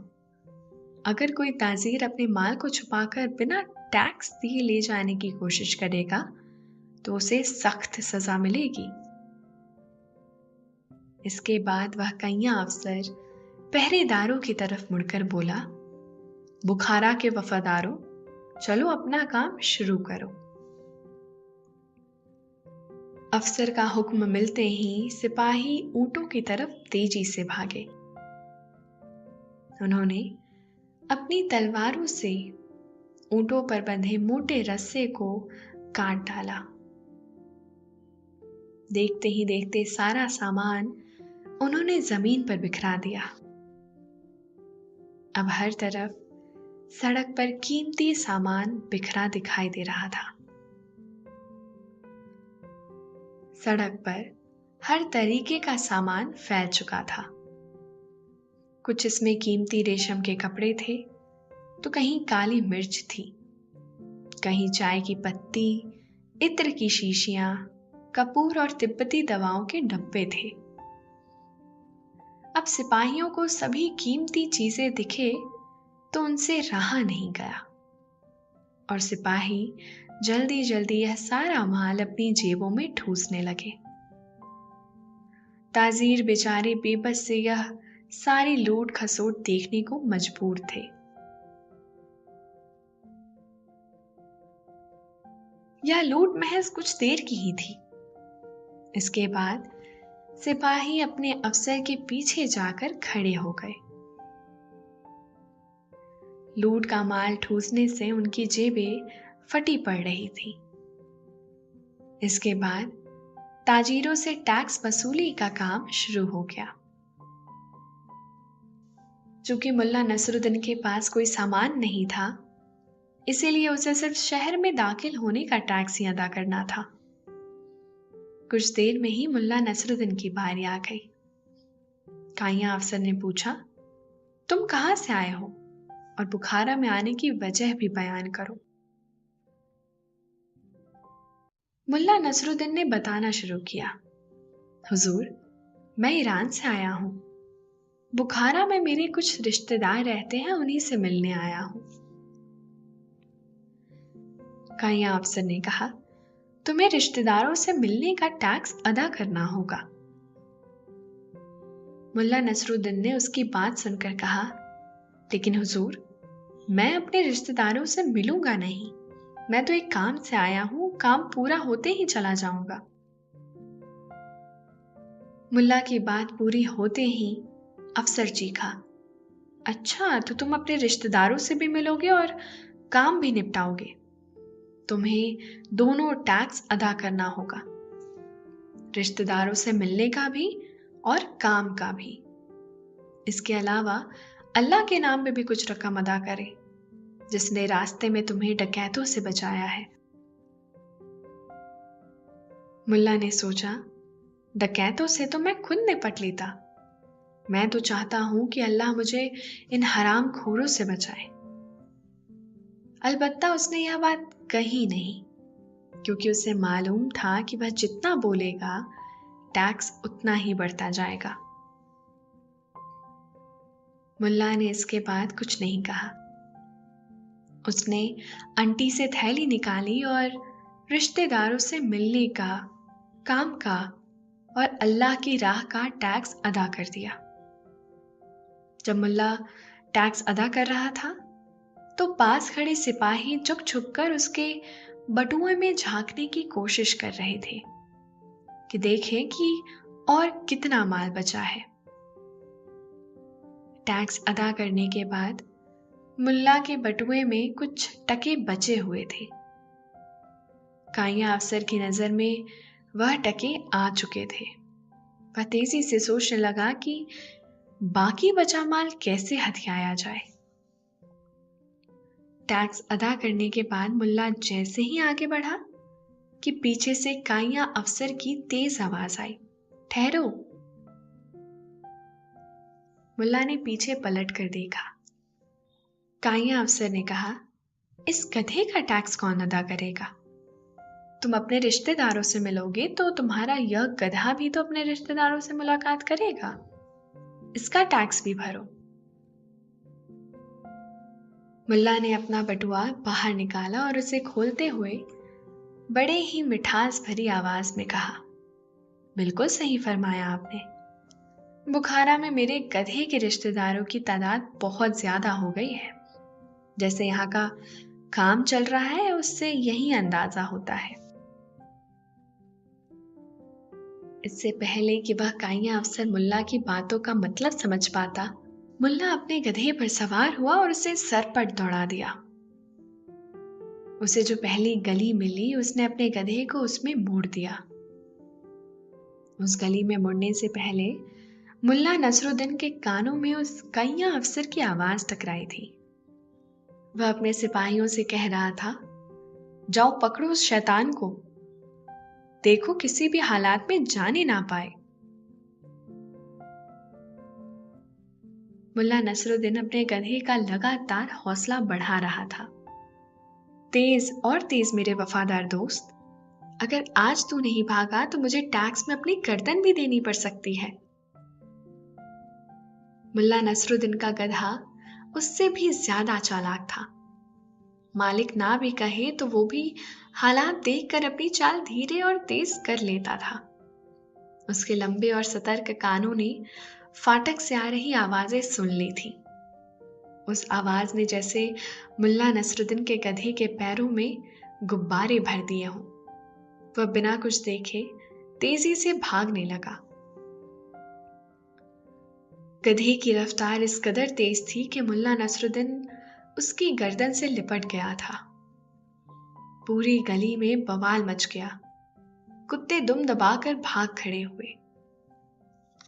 Speaker 2: अगर कोई ताजीर अपने माल को छुपाकर बिना टैक्स दिए ले जाने की कोशिश करेगा तो उसे सख्त सजा मिलेगी। इसके बाद वह कईयां अफसर पहरेदारों की तरफ मुड़कर बोला, बुखारा के वफादारों, चलो अपना काम शुरू करो। अफसर का हुक्म मिलते ही सिपाही ऊंटों की तरफ तेजी से भागे। उन्होंने अपनी तलवारों से ऊंटों पर बंधे मोटे रस्से को काट डाला। देखते ही देखते सारा सामान उन्होंने जमीन पर बिखरा दिया। अब हर तरफ सड़क पर कीमती सामान बिखरा दिखाई दे रहा था। सड़क पर हर तरीके का सामान फैल चुका था। कुछ इसमें कीमती रेशम के कपड़े थे, तो कहीं काली मिर्च थी, कहीं चाय की पत्ती, इत्र की शीशियां, कपूर और तिब्बती दवाओं के डब्बे थे। अब सिपाहियों को सभी कीमती चीजें दिखे तो उनसे रहा नहीं गया और सिपाही जल्दी जल्दी यह सारा माल अपनी जेबों में ठूसने लगे। ताजीर बेचारे बेबस से यह सारी लूट खसोट देखने को मजबूर थे। यह लूट महज कुछ देर की ही थी। इसके बाद सिपाही अपने अफसर के पीछे जाकर खड़े हो गए। लूट का माल ठूसने से उनकी जेबें फटी पड़ रही थी। इसके बाद ताजीरों से टैक्स वसूली का काम शुरू हो गया। चूंकि मुल्ला नसरुद्दीन के पास कोई सामान नहीं था, इसीलिए उसे सिर्फ शहर में दाखिल होने का टैक्स ही अदा करना था। कुछ देर में ही मुल्ला नसरुद्दीन की बारी आ गई। काइयां अफसर ने पूछा, तुम कहां से आए हो और बुखारा में आने की वजह भी बयान करो। मुल्ला नसरुद्दीन ने बताना शुरू किया, हुजूर, मैं ईरान से आया हूं। बुखारा में मेरे कुछ रिश्तेदार रहते हैं, उन्हीं से मिलने आया हूं। काइयां अफसर ने कहा, तुम्हें रिश्तेदारों से मिलने का टैक्स अदा करना होगा। मुल्ला नसरुद्दीन ने उसकी बात सुनकर कहा, लेकिन हुजूर, मैं अपने रिश्तेदारों से मिलूंगा नहीं। मैं तो एक काम से आया हूं, काम पूरा होते ही चला जाऊंगा। मुल्ला की बात पूरी होते ही अफसर चीखा, अच्छा, तो तुम अपने रिश्तेदारों से भी मिलोगे और काम भी निपटाओगे। तुम्हें दोनों टैक्स अदा करना होगा, रिश्तेदारों से मिलने का भी और काम का भी। इसके अलावा अल्लाह के नाम पे भी कुछ रकम अदा करें, जिसने रास्ते में तुम्हें डकैतों से बचाया है। मुल्ला ने सोचा, डकैतों से तो मैं खुद निपट लेता। मैं तो चाहता हूं कि अल्लाह मुझे इन हराम खोरों से बचाए। अलबत्ता उसने यह बात कही नहीं, क्योंकि उसे मालूम था कि वह जितना बोलेगा टैक्स उतना ही बढ़ता जाएगा। मुल्ला ने इसके बाद कुछ नहीं कहा। उसने आंटी से थैली निकाली और रिश्तेदारों से मिलने का, काम का और अल्लाह की राह का टैक्स अदा कर दिया। जब मुल्ला टैक्स अदा कर रहा था तो पास खड़े सिपाही चुप छुप कर उसके बटुए में झांकने की कोशिश कर रहे थे कि देखें कि और कितना माल बचा है। टैक्स अदा करने के बाद मुल्ला के बटुए में कुछ टके बचे हुए थे। काइया अफसर की नजर में वह टके आ चुके थे। वह तेजी से सोचने लगा कि बाकी बचा माल कैसे हथियाया जाए। टैक्स अदा करने के बाद मुल्ला जैसे ही आगे बढ़ा कि पीछे से काइया अफसर की तेज आवाज आई, ठहरो। मुल्ला ने पीछे पलट कर देखा। काइया अफसर ने कहा, इस गधे का टैक्स कौन अदा करेगा? तुम अपने रिश्तेदारों से मिलोगे तो तुम्हारा यह गधा भी तो अपने रिश्तेदारों से मुलाकात करेगा। इसका टैक्स भी भरो। मुल्ला ने अपना बटुआ बाहर निकाला और उसे खोलते हुए बड़े ही मिठास भरी आवाज में कहा, बिल्कुल सही फरमाया आपने। बुखारा में मेरे गधे के रिश्तेदारों की तादाद बहुत ज्यादा हो गई है। जैसे यहाँ का काम चल रहा है उससे यही अंदाजा होता है। इससे पहले कि वह काइया अफसर मुल्ला की बातों का मतलब समझ पाता, मुल्ला अपने गधे पर सवार हुआ और उसे सरपट दौड़ा दिया। उसे जो पहली गली मिली उसने अपने गधे को उसमें मोड़ दिया। उस गली में मुड़ने से पहले मुल्ला नसरुद्दीन के कानों में उस काइया अफसर की आवाज टकराई थी। वह अपने सिपाहियों से कह रहा था, जाओ पकड़ो उस शैतान को, देखो किसी भी हालात में जाने ना पाए। मुल्ला नसरुद्दीन अपने गधे का लगातार हौसला बढ़ा रहा था। तेज और तेज मेरे वफादार दोस्त, अगर आज तू नहीं भागा तो मुझे टैक्स में अपनी गर्दन भी देनी पड़ सकती है। मुल्ला नसरुद्दीन का गधा उससे भी ज्यादा चालाक था। मालिक ना भी कहे तो वो भी हालात देखकर अपनी चाल धीरे और तेज कर लेता था। उसके लंबे और सतर्क कानों ने फाटक से आ रही आवाजें सुन ली थी। उस आवाज ने जैसे मुल्ला नसरुद्दीन के गधे के पैरों में गुब्बारे भर दिए हों। वह बिना कुछ देखे तेजी से भागने लगा। गधे की रफ्तार इस कदर तेज थी कि मुल्ला नसरुद्दीन उसकी गर्दन से लिपट गया था। पूरी गली में बवाल मच गया। कुत्ते दुम दबाकर भाग खड़े हुए।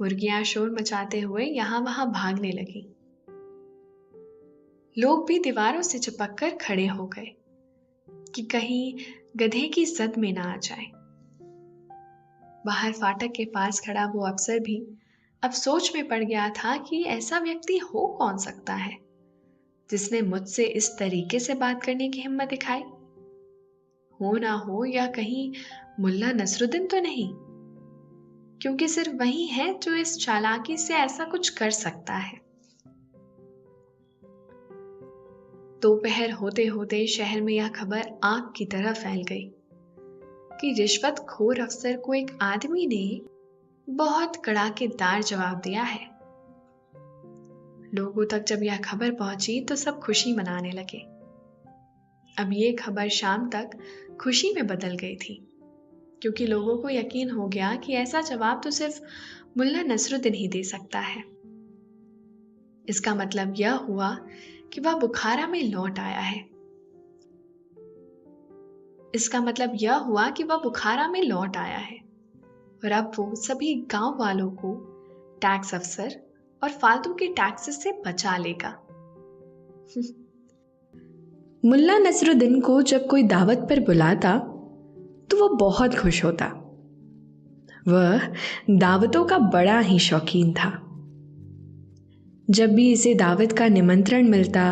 Speaker 2: मुर्गियां शोर मचाते हुए यहां वहां भागने लगी। लोग भी दीवारों से चिपक कर खड़े हो गए कि कहीं गधे की जद में ना आ जाए। बाहर फाटक के पास खड़ा वो अफसर भी अब सोच में पड़ गया था कि ऐसा व्यक्ति हो कौन सकता है जिसने मुझसे इस तरीके से बात करने की हिम्मत दिखाई। हो ना हो या कहीं मुल्ला नसरुद्दीन तो नहीं, क्योंकि सिर्फ वही है जो इस चालाकी से ऐसा कुछ कर सकता है। दोपहर होते होते शहर में यह खबर आग की तरह फैल गई कि रिश्वतखोर अफसर को एक आदमी ने बहुत कड़ाकेदार जवाब दिया है। लोगों तक जब यह खबर पहुंची तो सब खुशी मनाने लगे। अब ये खबर शाम तक खुशी में बदल गई थी, क्योंकि लोगों को यकीन हो गया कि ऐसा जवाब तो सिर्फ मुल्ला नसरुद्दीन ही दे सकता है। इसका मतलब यह हुआ कि वह बुखारा में लौट आया है। इसका मतलब यह हुआ कि वह बुखारा में लौट आया है और अब वो सभी गांव वालों को टैक्स अफसर और फालतू के टैक्सेस से बचा लेगा। मुल्ला नसरुद्दीन को जब कोई दावत पर बुलाता तो वह बहुत खुश होता। वह दावतों का बड़ा ही शौकीन था। जब भी इसे दावत का निमंत्रण मिलता,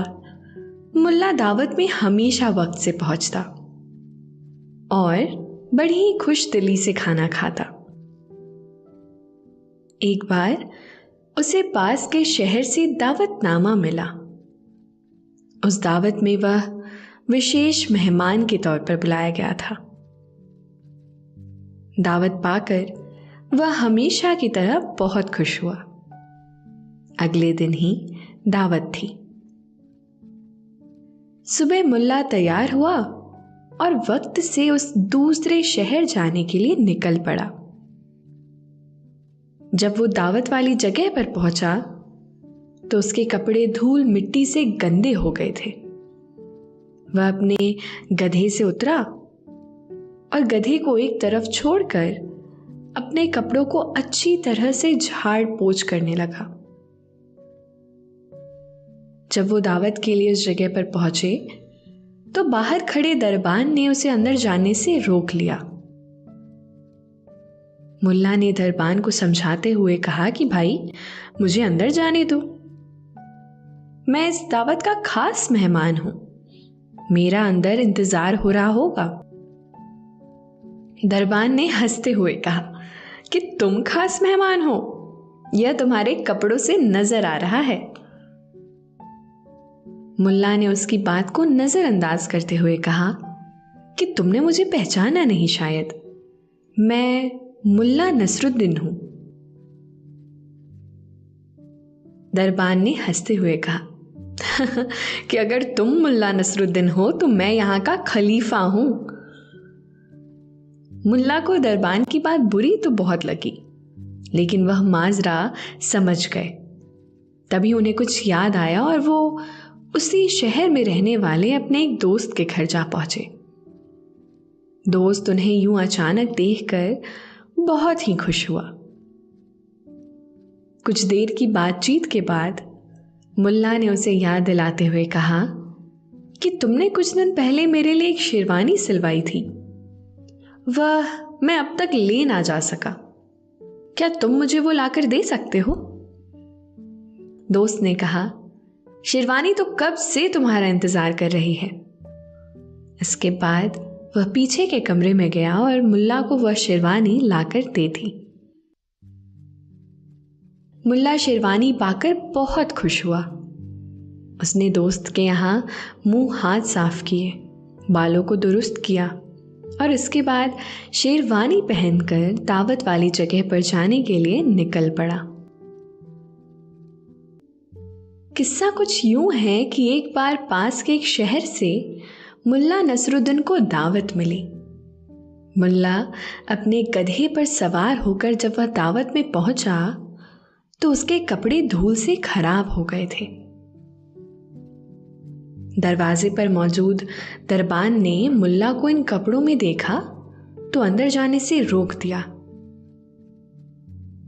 Speaker 2: मुल्ला दावत में हमेशा वक्त से पहुंचता और बड़ी ही खुश दिली से खाना खाता। एक बार उसे पास के शहर से दावतनामा मिला। उस दावत में वह विशेष मेहमान के तौर पर बुलाया गया था। दावत पाकर वह हमेशा की तरह बहुत खुश हुआ। अगले दिन ही दावत थी। सुबह मुल्ला तैयार हुआ और वक्त से उस दूसरे शहर जाने के लिए निकल पड़ा। जब वो दावत वाली जगह पर पहुंचा तो उसके कपड़े धूल मिट्टी से गंदे हो गए थे। वह अपने गधे से उतरा और गधे को एक तरफ छोड़कर अपने कपड़ों को अच्छी तरह से झाड़ पोंछ करने लगा। जब वो दावत के लिए उस जगह पर पहुंचे तो बाहर खड़े दरबान ने उसे अंदर जाने से रोक लिया। मुल्ला ने दरबान को समझाते हुए कहा कि भाई, मुझे अंदर जाने दो, मैं इस दावत का खास मेहमान हूं, मेरा अंदर इंतजार हो रहा होगा। दरबान ने हंसते हुए कहा कि तुम खास मेहमान हो, यह तुम्हारे कपड़ों से नजर आ रहा है। मुल्ला ने उसकी बात को नजरअंदाज करते हुए कहा कि तुमने मुझे पहचाना नहीं शायद, मैं मुल्ला नसरुद्दीन हूं। दरबान ने हंसते हुए कहा कि अगर तुम मुल्ला नसरुद्दीन हो तो मैं यहां का खलीफा हूं। मुल्ला को दरबान की बात बुरी तो बहुत लगी, लेकिन वह माजरा समझ गए। तभी उन्हें कुछ याद आया और वो उसी शहर में रहने वाले अपने एक दोस्त के घर जा पहुंचे। दोस्त उन्हें यूं अचानक देखकर बहुत ही खुश हुआ। कुछ देर की बातचीत के बाद मुल्ला ने उसे याद दिलाते हुए कहा कि तुमने कुछ दिन पहले मेरे लिए एक शेरवानी सिलवाई थी, वह मैं अब तक ले ना जा सका, क्या तुम मुझे वो लाकर दे सकते हो? दोस्त ने कहा, शेरवानी तो कब से तुम्हारा इंतजार कर रही है। इसके बाद वह पीछे के कमरे में गया और मुल्ला को वह शेरवानी लाकर दे दी। मुल्ला शेरवानी पाकर बहुत खुश हुआ। उसने दोस्त के यहाँ मुंह हाथ साफ किए, बालों को दुरुस्त किया और इसके बाद शेरवानी पहनकर दावत वाली जगह पर जाने के लिए निकल पड़ा। किस्सा कुछ यूं है कि एक बार पास के एक शहर से मुल्ला नसरुद्दीन को दावत मिली। मुल्ला अपने गधे पर सवार होकर जब वह दावत में पहुंचा तो उसके कपड़े धूल से खराब हो गए थे। दरवाजे पर मौजूद दरबान ने मुल्ला को इन कपड़ों में देखा तो अंदर जाने से रोक दिया।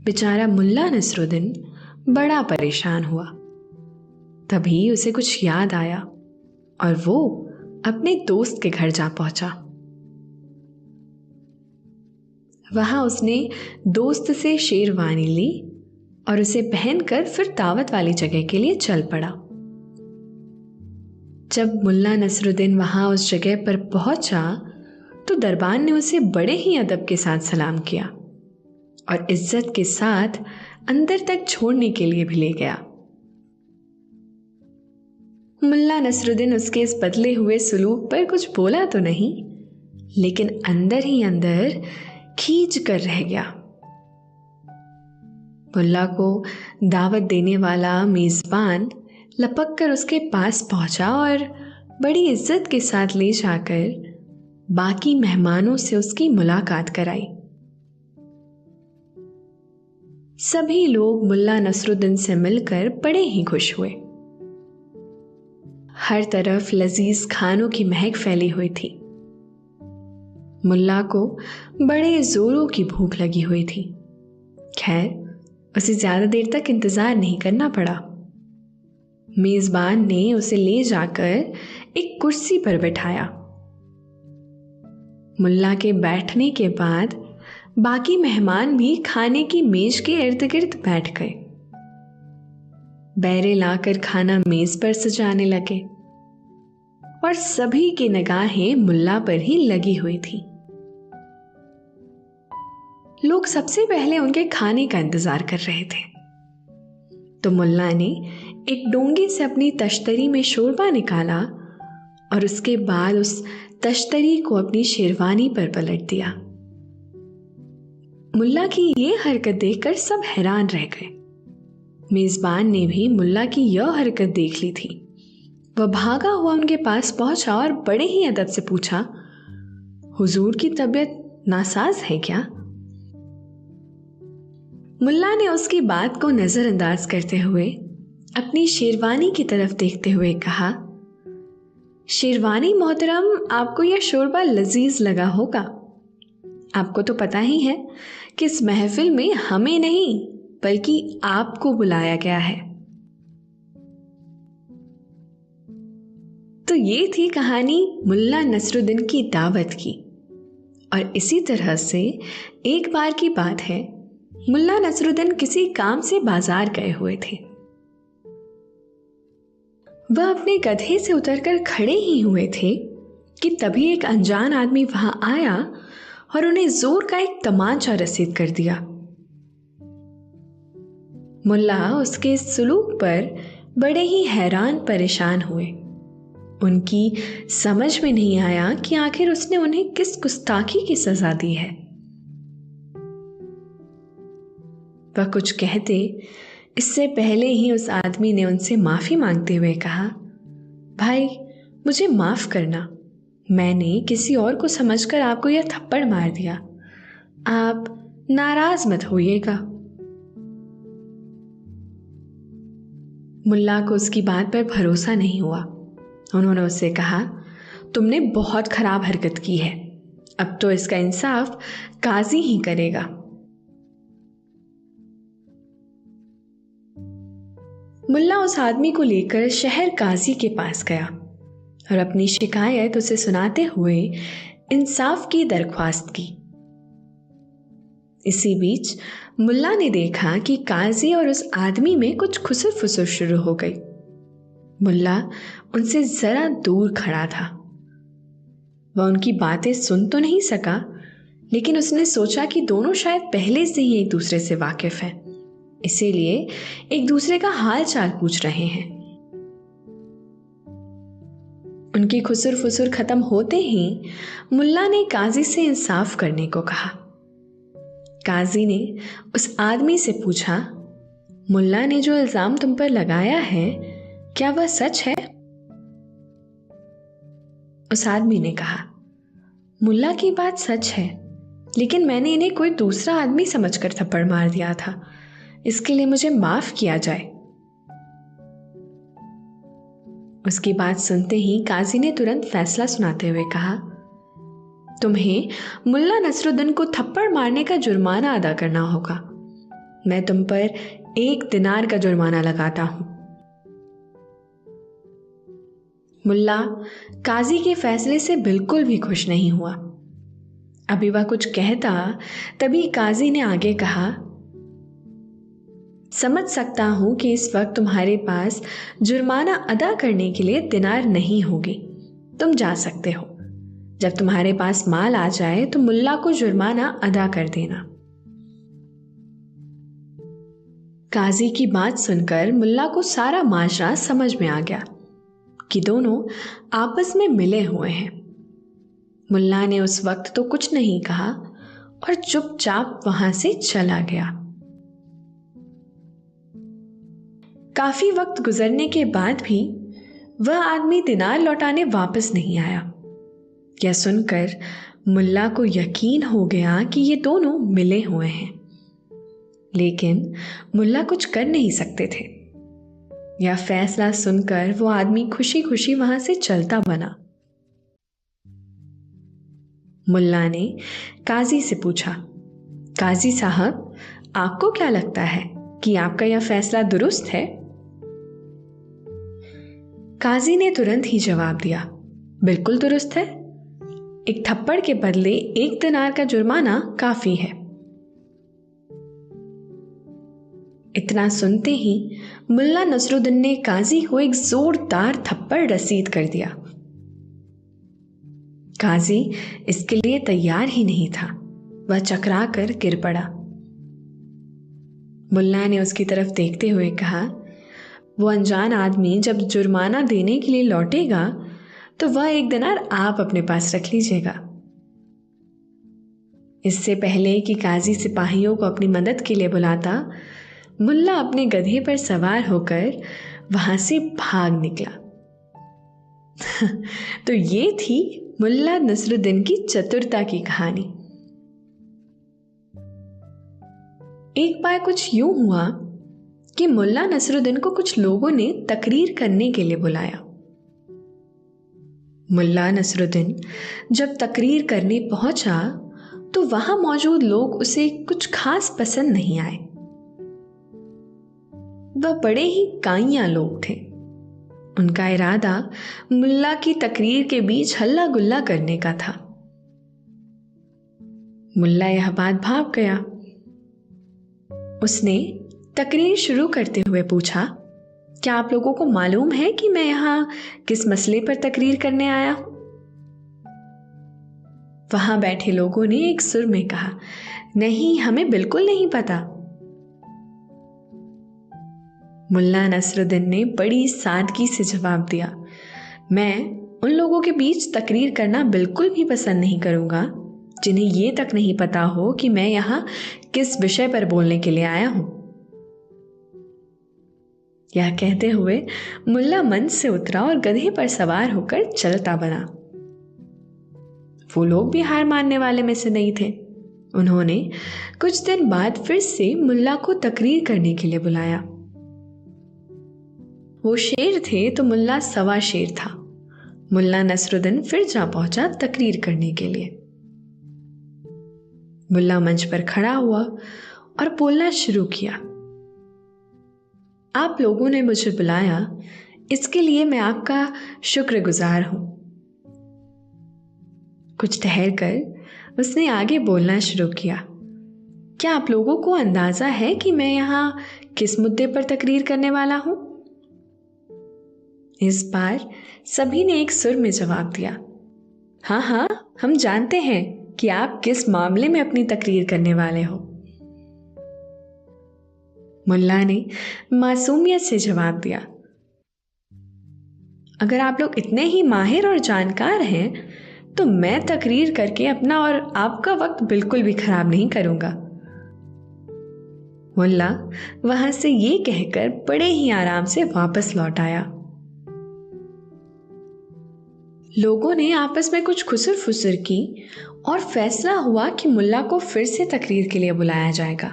Speaker 2: बेचारा मुल्ला नसरुद्दीन बड़ा परेशान हुआ। तभी उसे कुछ याद आया और वो अपने दोस्त के घर जा पहुंचा। वहां उसने दोस्त से शेरवानी ली और उसे पहनकर फिर दावत वाली जगह के लिए चल पड़ा। जब मुल्ला नसरुद्दीन वहां उस जगह पर पहुंचा तो दरबान ने उसे बड़े ही अदब के साथ सलाम किया और इज्जत के साथ अंदर तक छोड़ने के लिए भी ले गया। मुल्ला नसरुद्दीन उसके इस बदले हुए सलूक पर कुछ बोला तो नहीं, लेकिन अंदर ही अंदर खींच कर रह गया। मुल्ला को दावत देने वाला मेजबान लपक कर उसके पास पहुंचा और बड़ी इज्जत के साथ ले जाकर बाकी मेहमानों से उसकी मुलाकात कराई। सभी लोग मुल्ला नसरुद्दीन से मिलकर बड़े ही खुश हुए। हर तरफ लजीज खानों की महक फैली हुई थी। मुल्ला को बड़े जोरों की भूख लगी हुई थी। खैर, उसे ज्यादा देर तक इंतजार नहीं करना पड़ा। मेजबान ने उसे ले जाकर एक कुर्सी पर बैठाया। मुल्ला के बैठने के बाद बाकी मेहमान भी खाने की मेज के इर्द गिर्द बैठ गए। बैरे लाकर खाना मेज पर सजाने लगे और सभी की निगाहें मुल्ला पर ही लगी हुई थी। लोग सबसे पहले उनके खाने का इंतजार कर रहे थे, तो मुल्ला ने एक डोंगे से अपनी तश्तरी में शोरबा निकाला और उसके बाद उस तश्तरी को अपनी शेरवानी पर पलट दिया। मुल्ला की ये हरकत देखकर सब हैरान रह गए। मेजबान ने भी मुल्ला की यह हरकत देख ली थी। वह भागा हुआ उनके पास पहुंचा और बड़े ही अदब से पूछा, हुजूर की तबीयत नासाज है क्या? मुल्ला ने उसकी बात को नजरअंदाज करते हुए अपनी शेरवानी की तरफ देखते हुए कहा, शेरवानी मोहतरम, आपको यह शोरबा लजीज लगा होगा। आपको तो पता ही है कि इस महफिल में हमें नहीं बल्कि आपको बुलाया गया है। तो ये थी कहानी मुल्ला नसरुद्दीन की दावत की। और इसी तरह से एक बार की बात है, मुल्ला नसरुद्दीन किसी काम से बाजार गए हुए थे। वह अपने गधे से उतरकर खड़े ही हुए थे कि तभी एक अनजान आदमी वहां आया और उन्हें जोर का एक तमाचा रसीद कर दिया। मुल्ला उसके सुलूक पर बड़े ही हैरान परेशान हुए। उनकी समझ में नहीं आया कि आखिर उसने उन्हें किस गुस्ताखी की सजा दी है। वह कुछ कहते इससे पहले ही उस आदमी ने उनसे माफी मांगते हुए कहा, भाई मुझे माफ करना, मैंने किसी और को समझकर आपको यह थप्पड़ मार दिया। आप नाराज मत होइएगा। मुल्ला को उसकी बात पर भरोसा नहीं हुआ। उन्होंने उससे कहा, तुमने बहुत खराब हरकत की है, अब तो इसका इंसाफ काजी ही करेगा। मुल्ला उस आदमी को लेकर शहर काजी के पास गया और अपनी शिकायत उसे सुनाते हुए इंसाफ की दरख्वास्त की। इसी बीच मुल्ला ने देखा कि काजी और उस आदमी में कुछ खुसर फुसर शुरू हो गई। मुल्ला उनसे जरा दूर खड़ा था। वह उनकी बातें सुन तो नहीं सका, लेकिन उसने सोचा कि दोनों शायद पहले से ही एक दूसरे से वाकिफ हैं, इसीलिए एक दूसरे का हाल चाल पूछ रहे हैं। उनकी खुसर फुसर खत्म होते ही मुल्ला ने काजी से इंसाफ करने को कहा। काजी ने उस आदमी से पूछा, मुल्ला ने जो इल्जाम तुम पर लगाया है क्या वह सच है? उस आदमी ने कहा, मुल्ला की बात सच है, लेकिन मैंने इन्हें कोई दूसरा आदमी समझकर थप्पड़ मार दिया था, इसके लिए मुझे माफ किया जाए। उसकी बात सुनते ही काजी ने तुरंत फैसला सुनाते हुए कहा, तुम्हें मुल्ला नसरुद्दीन को थप्पड़ मारने का जुर्माना अदा करना होगा। मैं तुम पर 1 दिनार का जुर्माना लगाता हूं। मुल्ला काजी के फैसले से बिल्कुल भी खुश नहीं हुआ। अभी वह कुछ कहता तभी काजी ने आगे कहा, समझ सकता हूं कि इस वक्त तुम्हारे पास जुर्माना अदा करने के लिए दिनार नहीं होगी, तुम जा सकते हो। जब तुम्हारे पास माल आ जाए तो मुल्ला को जुर्माना अदा कर देना। काजी की बात सुनकर मुल्ला को सारा माजरा समझ में आ गया कि दोनों आपस में मिले हुए हैं। मुल्ला ने उस वक्त तो कुछ नहीं कहा और चुपचाप वहां से चला गया। काफी वक्त गुजरने के बाद भी वह आदमी दिनार लौटाने वापस नहीं आया। यह सुनकर मुल्ला को यकीन हो गया कि ये दोनों मिले हुए हैं, लेकिन मुल्ला कुछ कर नहीं सकते थे। यह फैसला सुनकर वो आदमी खुशी खुशी वहां से चलता बना। मुल्ला ने काजी से पूछा, काजी साहब, आपको क्या लगता है कि आपका यह फैसला दुरुस्त है? काजी ने तुरंत ही जवाब दिया, बिल्कुल दुरुस्त है। एक थप्पड़ के बदले 1 दिनार का जुर्माना काफी है। इतना सुनते ही मुल्ला नसरुद्दीन ने काजी को एक जोरदार थप्पड़ रसीद कर दिया। काजी इसके लिए तैयार ही नहीं था, वह चकरा कर गिर पड़ा। मुल्ला ने उसकी तरफ देखते हुए कहा, वो अनजान आदमी जब जुर्माना देने के लिए लौटेगा तो वह 1 दिनार आप अपने पास रख लीजिएगा। इससे पहले कि काजी सिपाहियों को अपनी मदद के लिए बुलाता, मुल्ला अपने गधे पर सवार होकर वहां से भाग निकला। तो ये थी मुल्ला नसरुद्दीन की चतुरता की कहानी। एक बार कुछ यूं हुआ कि मुल्ला नसरुद्दीन को कुछ लोगों ने तकरीर करने के लिए बुलाया। मुल्ला नसरुद्दीन जब तकरीर करने पहुंचा तो वहां मौजूद लोग उसे कुछ खास पसंद नहीं आए। वह बड़े ही काइयां लोग थे। उनका इरादा मुल्ला की तकरीर के बीच हल्ला गुल्ला करने का था। मुल्ला यह बात भाप गया। उसने तकरीर शुरू करते हुए पूछा, क्या आप लोगों को मालूम है कि मैं यहां किस मसले पर तकरीर करने आया हूं? वहां बैठे लोगों ने एक सुर में कहा, नहीं, हमें बिल्कुल नहीं पता। मुल्ला नसरुद्दीन ने बड़ी सादगी से जवाब दिया, मैं उन लोगों के बीच तकरीर करना बिल्कुल भी पसंद नहीं करूंगा जिन्हें ये तक नहीं पता हो कि मैं यहां किस विषय पर बोलने के लिए आया हूं। यह कहते हुए मुल्ला मंच से उतरा और गधे पर सवार होकर चलता बना। वो लोग भी हार मानने वाले में से नहीं थे। उन्होंने कुछ दिन बाद फिर से मुल्ला को तकरीर करने के लिए बुलाया। वो शेर थे तो मुल्ला सवा शेर था। मुल्ला नसरुद्दीन फिर जा पहुंचा तकरीर करने के लिए। मुल्ला मंच पर खड़ा हुआ और बोलना शुरू किया, आप लोगों ने मुझे बुलाया, इसके लिए मैं आपका शुक्रगुजार हूं। कुछ ठहर कर उसने आगे बोलना शुरू किया, क्या आप लोगों को अंदाजा है कि मैं यहां किस मुद्दे पर तकरीर करने वाला हूं? इस बार सभी ने एक सुर में जवाब दिया, हाँ, हम जानते हैं कि आप किस मामले में अपनी तकरीर करने वाले हो। मुल्ला ने मासूमियत से जवाब दिया, अगर आप लोग इतने ही माहिर और जानकार हैं तो मैं तकरीर करके अपना और आपका वक्त बिल्कुल भी खराब नहीं करूंगा। मुल्ला वहां से ये कहकर बड़े ही आराम से वापस लौट आया। लोगों ने आपस में कुछ खुसर फुसर की और फैसला हुआ कि मुल्ला को फिर से तकरीर के लिए बुलाया जाएगा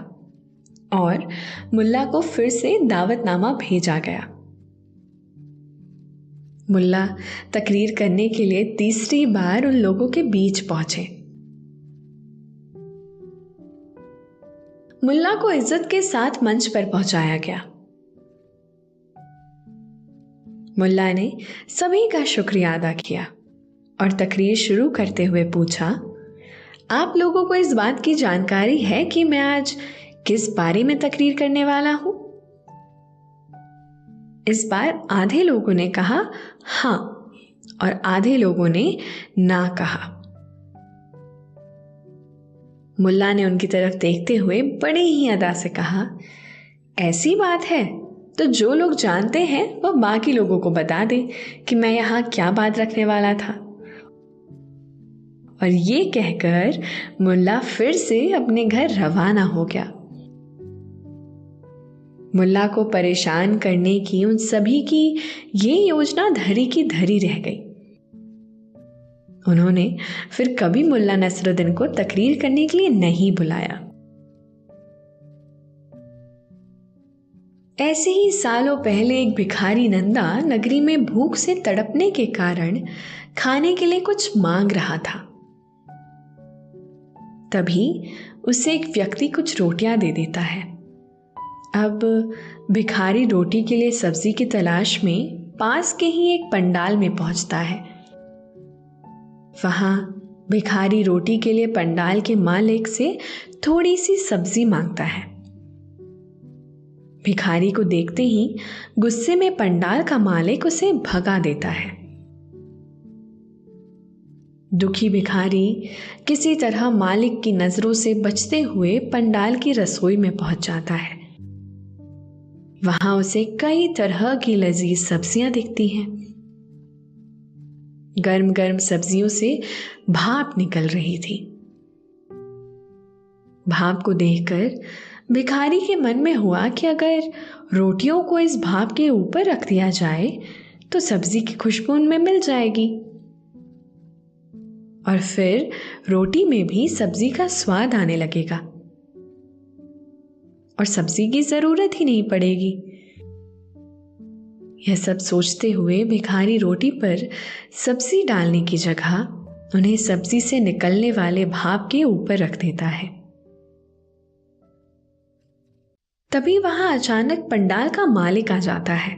Speaker 2: और मुल्ला को फिर से दावतनामा भेजा गया। मुल्ला तकरीर करने के लिए तीसरी बार उन लोगों के बीच पहुंचे। मुल्ला को इज्जत के साथ मंच पर पहुंचाया गया। मुल्ला ने सभी का शुक्रिया अदा किया और तकरीर शुरू करते हुए पूछा, आप लोगों को इस बात की जानकारी है कि मैं आज किस बारे में तकरीर करने वाला हूं? इस बार आधे लोगों ने कहा हां और आधे लोगों ने ना कहा। मुल्ला ने उनकी तरफ देखते हुए बड़ी ही अदा से कहा, ऐसी बात है तो जो लोग जानते हैं वह बाकी लोगों को बता दे कि मैं यहां क्या बात रखने वाला था। और ये कहकर मुल्ला फिर से अपने घर रवाना हो गया। मुल्ला को परेशान करने की उन सभी की ये योजना धरी की धरी रह गई। उन्होंने फिर कभी मुल्ला नसरुद्दीन को तकरीर करने के लिए नहीं बुलाया। ऐसे ही सालों पहले एक भिखारी नंदा नगरी में भूख से तड़पने के कारण खाने के लिए कुछ मांग रहा था। तभी उसे एक व्यक्ति कुछ रोटियां दे देता है। अब भिखारी रोटी के लिए सब्जी की तलाश में पास के ही एक पंडाल में पहुंचता है। वहां भिखारी रोटी के लिए पंडाल के मालिक से थोड़ी सी सब्जी मांगता है। भिखारी को देखते ही गुस्से में पंडाल का मालिक उसे भगा देता है। दुखी भिखारी किसी तरह मालिक की नजरों से बचते हुए पंडाल की रसोई में पहुंच जाता है। वहां उसे कई तरह की लजीज सब्जियां दिखती हैं। गर्म गर्म सब्जियों से भाप निकल रही थी। भाप को देखकर भिखारी के मन में हुआ कि अगर रोटियों को इस भाप के ऊपर रख दिया जाए तो सब्जी की खुशबू उनमें मिल जाएगी और फिर रोटी में भी सब्जी का स्वाद आने लगेगा और सब्जी की जरूरत ही नहीं पड़ेगी। यह सब सोचते हुए भिखारी रोटी पर सब्जी डालने की जगह उन्हें सब्जी से निकलने वाले भाप के ऊपर रख देता है। तभी वहां अचानक पंडाल का मालिक आ जाता है।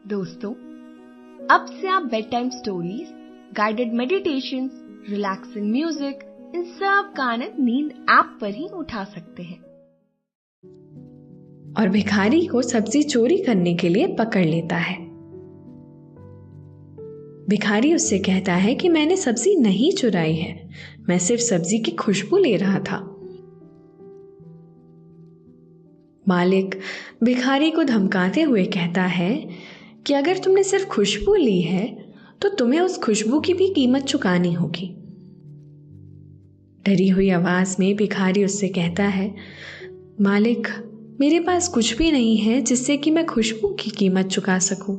Speaker 3: दोस्तों, अब से आप bed time stories, guided meditations, relaxing music, इन सब का आनंद नींद ऐप पर ही उठा सकते हैं।
Speaker 2: और भिखारी को सब्जी चोरी करने के लिए पकड़ लेता है। भिखारी उससे कहता है कि मैंने सब्जी नहीं चुराई है, मैं सिर्फ सब्जी की खुशबू ले रहा था। मालिक भिखारी को धमकाते हुए कहता है कि अगर तुमने सिर्फ खुशबू ली है तो तुम्हें उस खुशबू की भी कीमत चुकानी होगी। डरी हुई आवाज में भिखारी उससे कहता है, मालिक मेरे पास कुछ भी नहीं है जिससे कि मैं खुशबू की कीमत चुका सकूं।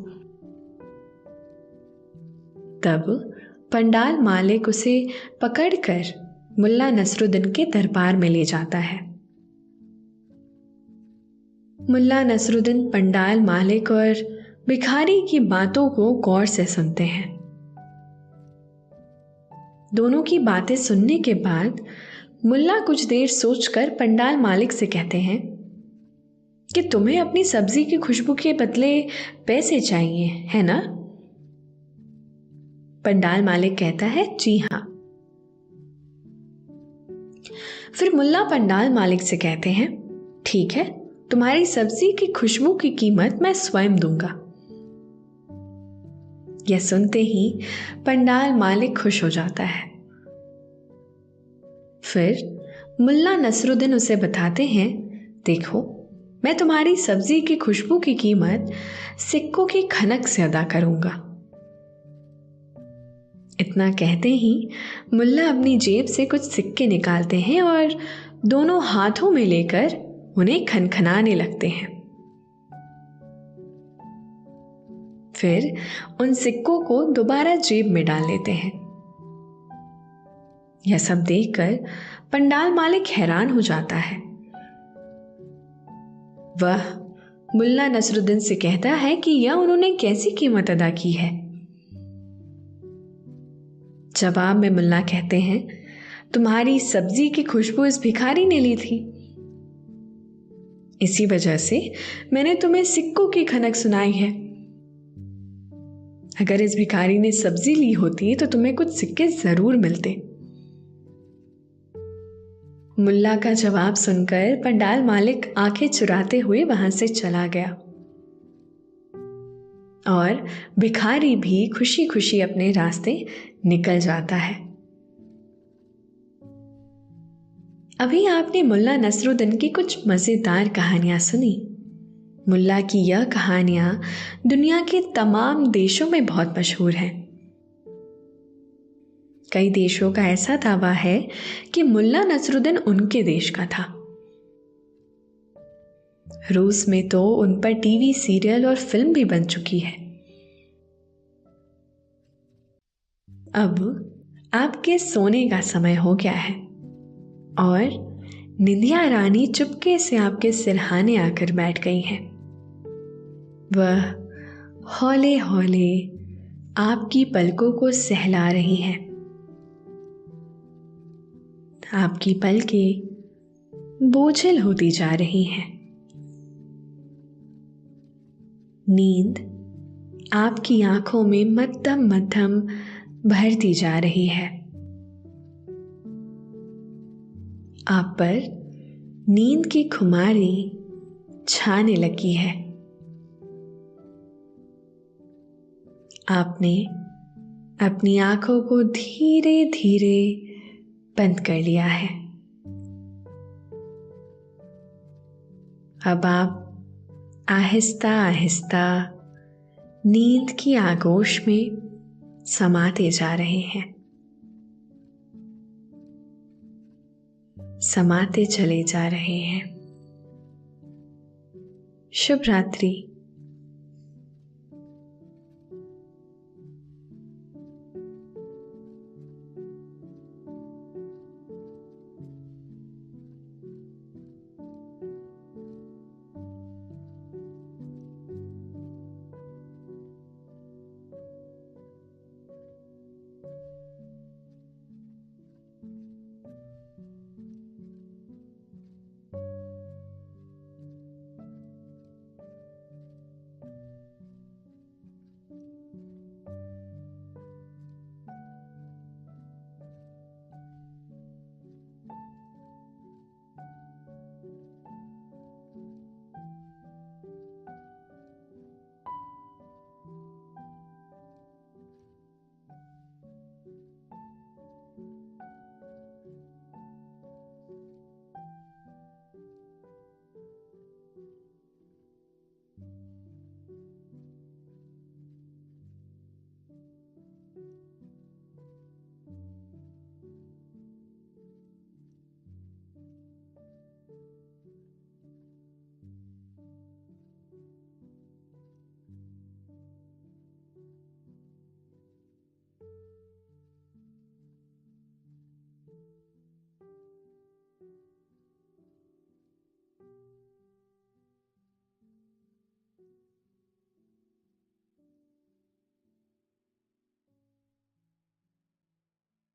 Speaker 2: तब पंडाल मालिक उसे पकड़कर मुल्ला नसरुद्दीन के दरबार में ले जाता है। मुल्ला नसरुद्दीन पंडाल मालिक और भिखारी की बातों को गौर से सुनते हैं। दोनों की बातें सुनने के बाद मुल्ला कुछ देर सोचकर पंडाल मालिक से कहते हैं कि तुम्हें अपनी सब्जी की खुशबू के बदले पैसे चाहिए, है ना? पंडाल मालिक कहता है, जी हां। फिर मुल्ला पंडाल मालिक से कहते हैं, ठीक है, तुम्हारी सब्जी की खुशबू की कीमत मैं स्वयं दूंगा। यह सुनते ही पंडाल मालिक खुश हो जाता है। फिर मुल्ला नसरुद्दीन उसे बताते हैं, देखो मैं तुम्हारी सब्जी की खुशबू की कीमत सिक्कों की खनक से अदा करूंगा। इतना कहते ही मुल्ला अपनी जेब से कुछ सिक्के निकालते हैं और दोनों हाथों में लेकर उन्हें खनखनाने लगते हैं। फिर उन सिक्कों को दोबारा जेब में डाल लेते हैं। यह सब देखकर पंडाल मालिक हैरान हो जाता है। वह मुल्ला नसरुद्दीन से कहता है कि यह उन्होंने कैसी कीमत अदा की है। जवाब में मुल्ला कहते हैं, तुम्हारी सब्जी की खुशबू इस भिखारी ने ली थी, इसी वजह से मैंने तुम्हें सिक्कों की खनक सुनाई है। अगर इस भिखारी ने सब्जी ली होती तो तुम्हें कुछ सिक्के जरूर मिलते। मुल्ला का जवाब सुनकर पंडाल मालिक आंखें चुराते हुए वहां से चला गया और भिखारी भी खुशी खुशी अपने रास्ते निकल जाता है। अभी आपने मुल्ला नसरुद्दीन की कुछ मजेदार कहानियां सुनी। मुल्ला की यह कहानियां दुनिया के तमाम देशों में बहुत मशहूर हैं। कई देशों का ऐसा दावा है कि मुल्ला नसरुद्दीन उनके देश का था। रूस में तो उन पर टीवी सीरियल और फिल्म भी बन चुकी है। अब आपके सोने का समय हो गया है और निंदिया रानी चुपके से आपके सिरहाने आकर बैठ गई हैं। वह हौले हौले आपकी पलकों को सहला रही हैं। आपकी पलकें बोझिल होती जा रही हैं। नींद आपकी आंखों में मध्यम मध्यम भरती जा रही है। आप पर नींद की खुमारी छाने लगी है। आपने अपनी आंखों को धीरे धीरे बंद कर लिया है। अब आप आहिस्ता आहिस्ता नींद की आगोश में समाते जा रहे हैं। समाते चले जा रहे हैं। शुभ रात्रि।